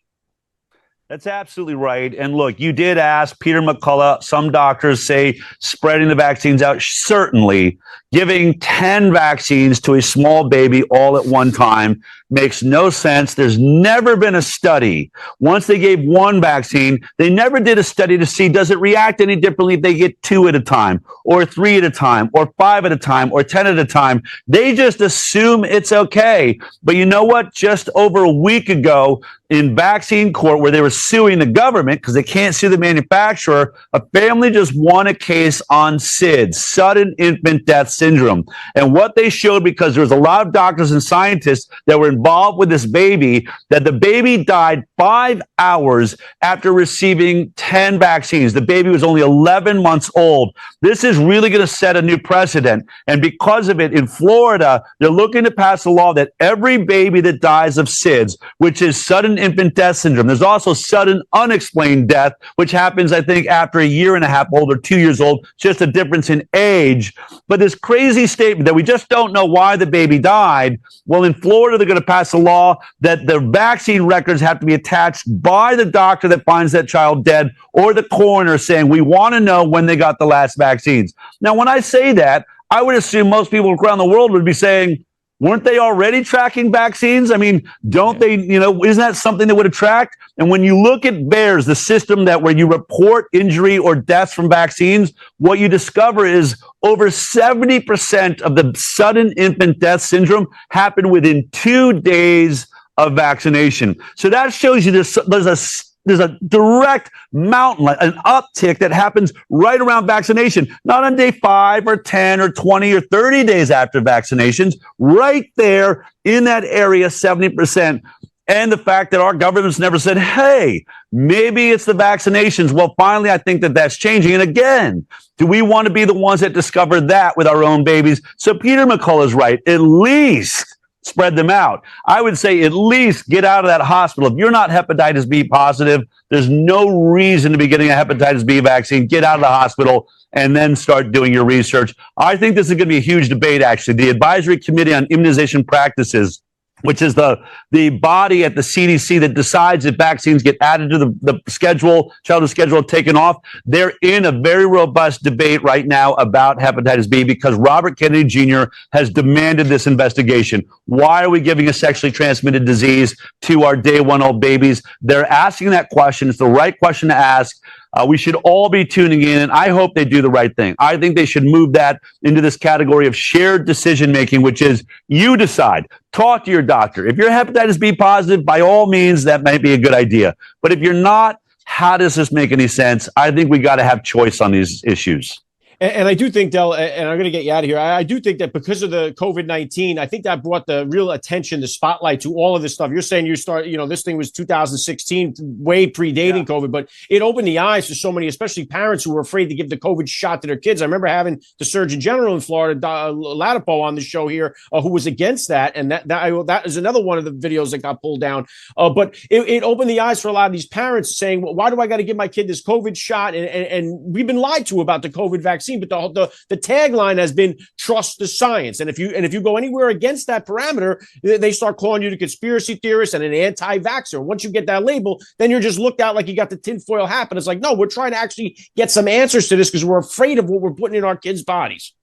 H: That's absolutely right. And look, you did ask Peter McCullough. Some doctors say spreading the vaccines out. Certainly, giving 10 vaccines to a small baby all at one time makes no sense. There's never been a study. Once they gave one vaccine, they never did a study to see, does it react any differently if they get 2 at a time, or 3 at a time, or 5 at a time, or 10 at a time? They just assume it's okay. But you know what? Just over a week ago, in vaccine court, where they were suing the government because they can't sue the manufacturer, a family just won a case on SIDS, sudden infant death syndrome. And what they showed, because there was a lot of doctors and scientists that were involved with this baby, that the baby died 5 hours after receiving 10 vaccines. The baby was only 11 months old. This is really going to set a new precedent. And because of it, in Florida, they're looking to pass a law that every baby that dies of SIDS, which is sudden infant death syndrome. There's also sudden unexplained death, which happens, I think, after a year and a half old or 2 years old, just a difference in age. But this crazy statement that we just don't know why the baby died. Well, in Florida, they're going to pass a law that the vaccine records have to be attached by the doctor that finds that child dead or the coroner saying, we want to know when they got the last vaccines. Now, when I say that, I would assume most people around the world would be saying, weren't they already tracking vaccines? I mean, don't they, isn't that something that would attract? And when you look at VAERS, the system that where you report injury or deaths from vaccines, what you discover is over 70% of the sudden infant death syndrome happened within 2 days of vaccination. So that shows you there's a direct mountain, an uptick that happens right around vaccination, not on day 5 or 10 or 20 or 30 days after vaccinations, right there in that area, 70%. And the fact that our government's never said, hey, maybe it's the vaccinations. Well, finally, I think that that's changing. And again, do we want to be the ones that discover that with our own babies? So Peter McCullough is right. At least spread them out. I would say at least get out of that hospital. If you're not hepatitis B positive, there's no reason to be getting a hepatitis B vaccine. Get out of the hospital and then start doing your research. I think this is going to be a huge debate, actually. The Advisory Committee on Immunization Practices, which is the body at the CDC that decides if vaccines get added to the schedule, childhood schedule, taken off. They're in a very robust debate right now about hepatitis B because Robert Kennedy Jr. has demanded this investigation. Why are we giving a sexually transmitted disease to our day one old babies? They're asking that question. It's the right question to ask. We should all be tuning in, and I hope they do the right thing. I think they should move that into this category of shared decision-making, which is you decide. Talk to your doctor. If you're hepatitis B positive, by all means, that might be a good idea. But if you're not, how does this make any sense? I think we got to have choice on these issues.
A: And I do think, Del, and I'm going to get you out of here. I do think that because of the COVID-19, I think that brought the real attention, the spotlight to all of this stuff. You're saying this thing was 2016, way predating COVID, but it opened the eyes to so many, especially parents who were afraid to give the COVID shot to their kids. I remember having the Surgeon General in Florida, Latipo, on the show here, who was against that. And that is another one of the videos that got pulled down. But it opened the eyes for a lot of these parents saying, well, why do I got to give my kid this COVID shot? And we've been lied to about the COVID vaccine. vaccine, but the tagline has been trust the science. And if you go anywhere against that parameter, they start calling you the conspiracy theorist and an anti-vaxxer. Once you get that label, then you're just looked at like you got the tinfoil hat. And it's like, no, we're trying to actually get some answers to this because we're afraid of what we're putting in our kids' bodies.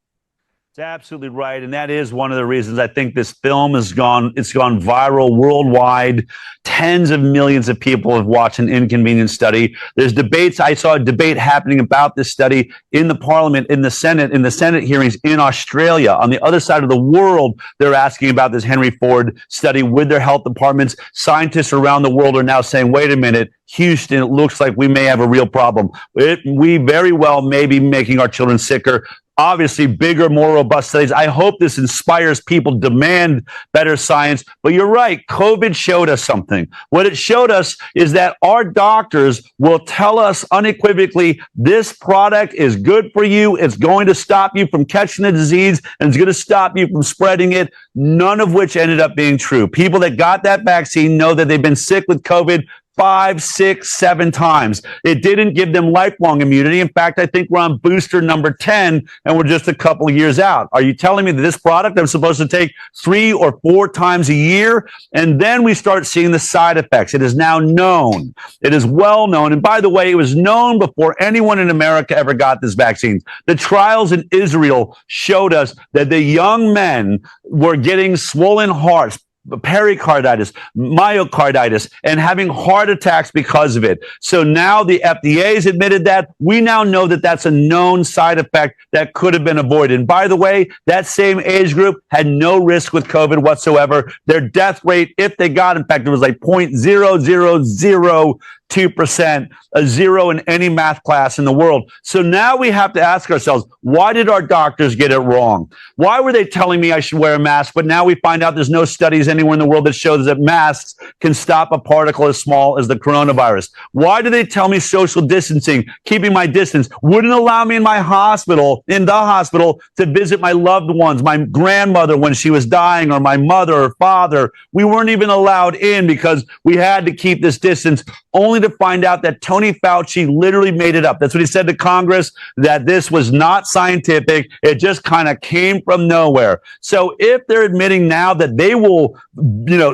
H: It's absolutely right. And that is one of the reasons I think this film it's gone viral worldwide. Tens of millions of people have watched an inconvenient study. There's debates. I saw a debate happening about this study in the parliament, in the Senate hearings in Australia. On the other side of the world, they're asking about this Henry Ford study with their health departments. Scientists around the world are now saying, wait a minute, Houston, it looks like we may have a real problem. We very well may be making our children sicker. Obviously, bigger, more robust studies. I hope this inspires people to demand better science. But you're right. COVID showed us something. What it showed us is that our doctors will tell us unequivocally, this product is good for you. It's going to stop you from catching the disease and it's going to stop you from spreading it. None of which ended up being true. People that got that vaccine know that they've been sick with COVID 5, 6, 7 times. It didn't give them lifelong immunity. In fact, I think we're on booster number 10 and we're just a couple of years out. Are you telling me that this product I'm supposed to take 3 or 4 times a year? And then we start seeing the side effects. It is now known. It is well known. And by the way, it was known before anyone in America ever got this vaccine. The trials in Israel showed us that the young men were getting swollen hearts, pericarditis, myocarditis, and having heart attacks because of it. So now the FDA has admitted that. We now know that that's a known side effect that could have been avoided. And by the way, that same age group had no risk with COVID whatsoever. Their death rate, if they got infected, was like 0.0002%, a zero in any math class in the world. So now we have to ask ourselves, why did our doctors get it wrong? Why were they telling me I should wear a mask? But now we find out there's no studies anywhere in the world that shows that masks can stop a particle as small as the coronavirus. Why do they tell me social distancing, keeping my distance, wouldn't allow me in the hospital, to visit my loved ones, my grandmother when she was dying, or my mother or father? We weren't even allowed in because we had to keep this distance, only to find out that Tony Fauci literally made it up. That's what he said to Congress, that this was not scientific. It just kind of came from nowhere. So if they're admitting now that they will,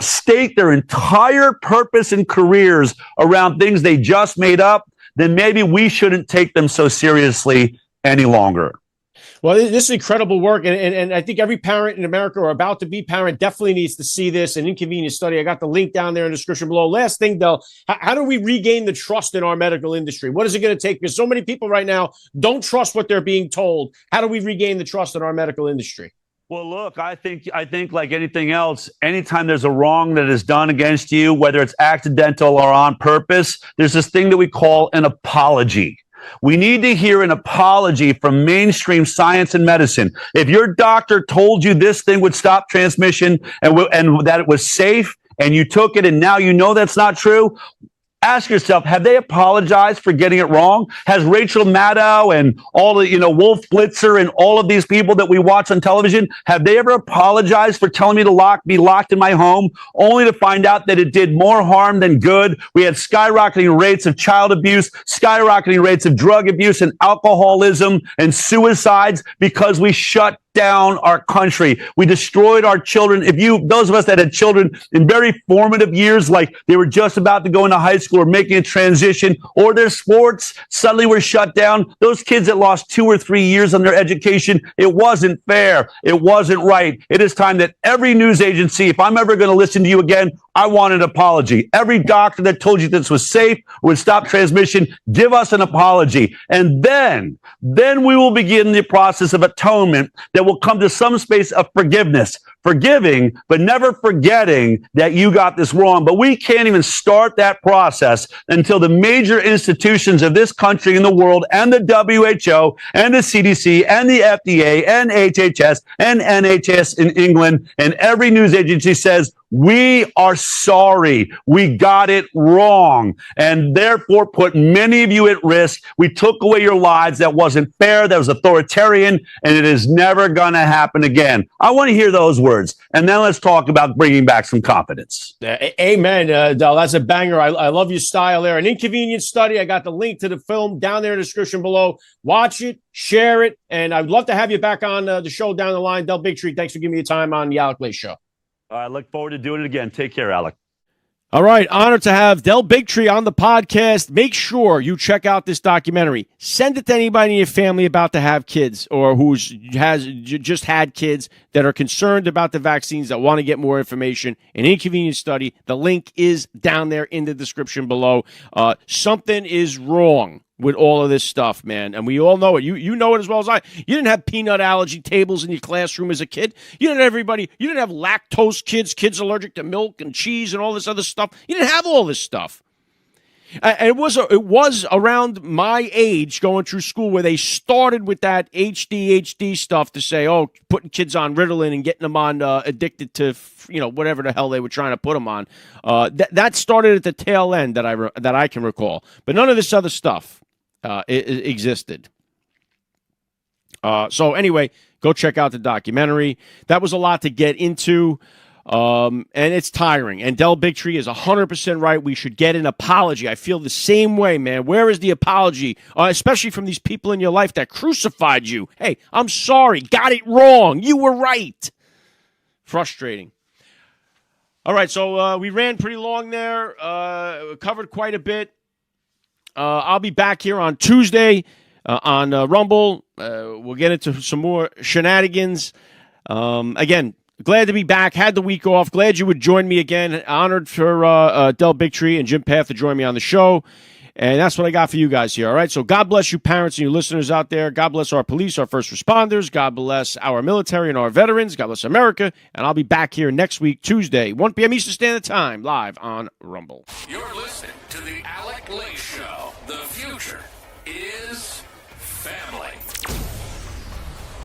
H: stake their entire purpose and careers around things they just made up, then maybe we shouldn't take them so seriously any longer.
A: Well, this is incredible work, and I think every parent in America or about to be parent definitely needs to see this, an inconvenient study. I got the link down there in the description below. Last thing, though, how do we regain the trust in our medical industry? What is it going to take? Because so many people right now don't trust what they're being told. How do we regain the trust in our medical industry?
H: Well, look, I think like anything else, anytime there's a wrong that is done against you, whether it's accidental or on purpose, there's this thing that we call an apology. We need to hear an apology from mainstream science and medicine. If your doctor told you this thing would stop transmission and that it was safe and you took it and now you know that's not true, ask yourself, have they apologized for getting it wrong? Has Rachel Maddow and all the, Wolf Blitzer and all of these people that we watch on television, have they ever apologized for telling me to be locked in my home, only to find out that it did more harm than good? We had skyrocketing rates of child abuse, skyrocketing rates of drug abuse and alcoholism and suicides because we shut down our country. We destroyed our children. Those of us that had children in very formative years, like they were just about to go into high school or making a transition, or their sports suddenly were shut down. Those kids that lost 2 or 3 years on their education, it wasn't fair. It wasn't right. It is time that every news agency, if I'm ever going to listen to you again, I want an apology. Every doctor that told you this was safe, would stop transmission, give us an apology. And then we will begin the process of atonement that will come to some space of forgiveness. Forgiving, but never forgetting that you got this wrong. But we can't even start that process until the major institutions of this country and the world and the WHO and the CDC and the FDA and HHS and NHS in England and every news agency says, We are sorry. We got it wrong and therefore put many of you at risk. We took away your lives. That wasn't fair. That was authoritarian, and it is never going to happen again. I want to hear those words. And then let's talk about bringing back some confidence.
A: Amen, Del. That's a banger. I love your style there. An inconvenient study. I got the link to the film down there in the description below. Watch it, share it, and I'd love to have you back on the show down the line. Del Bigtree, thanks for giving me your time on the AlecLace Show.
H: I look forward to doing it again. Take care, Alec.
A: All right. Honored to have Del Bigtree on the podcast. Make sure you check out this documentary. Send it to anybody in your family about to have kids or has just had kids that are concerned about the vaccines, that want to get more information. An inconvenient study. The link is down there in the description below. Something is wrong with all of this stuff, man. And we all know it. You know it as well as I. You didn't have peanut allergy tables in your classroom as a kid. You didn't have lactose kids allergic to milk and cheese and all this other stuff. You didn't have all this stuff. And it was around my age going through school where they started with that HD stuff to say, oh, putting kids on Ritalin and getting them on addicted to, whatever the hell they were trying to put them on. That started at the tail end that I can recall. But none of this other stuff it existed. So anyway, go check out the documentary. That was a lot to get into. And it's tiring. And Del Bigtree is 100% right. We should get an apology. I feel the same way, man. Where is the apology? Especially from these people in your life that crucified you. Hey, I'm sorry. Got it wrong. You were right. Frustrating. All right, so we ran pretty long there. Covered quite a bit. I'll be back here on Tuesday on Rumble. We'll get into some more shenanigans. Again, glad to be back. Had the week off. Glad you would join me again. Honored for Del Bigtree and Jim Pfaff to join me on the show. And that's what I got for you guys here. All right. So God bless you, parents and you listeners out there. God bless our police, our first responders. God bless our military and our veterans. God bless America. And I'll be back here next week, Tuesday, 1 p.m. Eastern Standard Time, live on Rumble.
B: You're listening to the Alec Lace Show.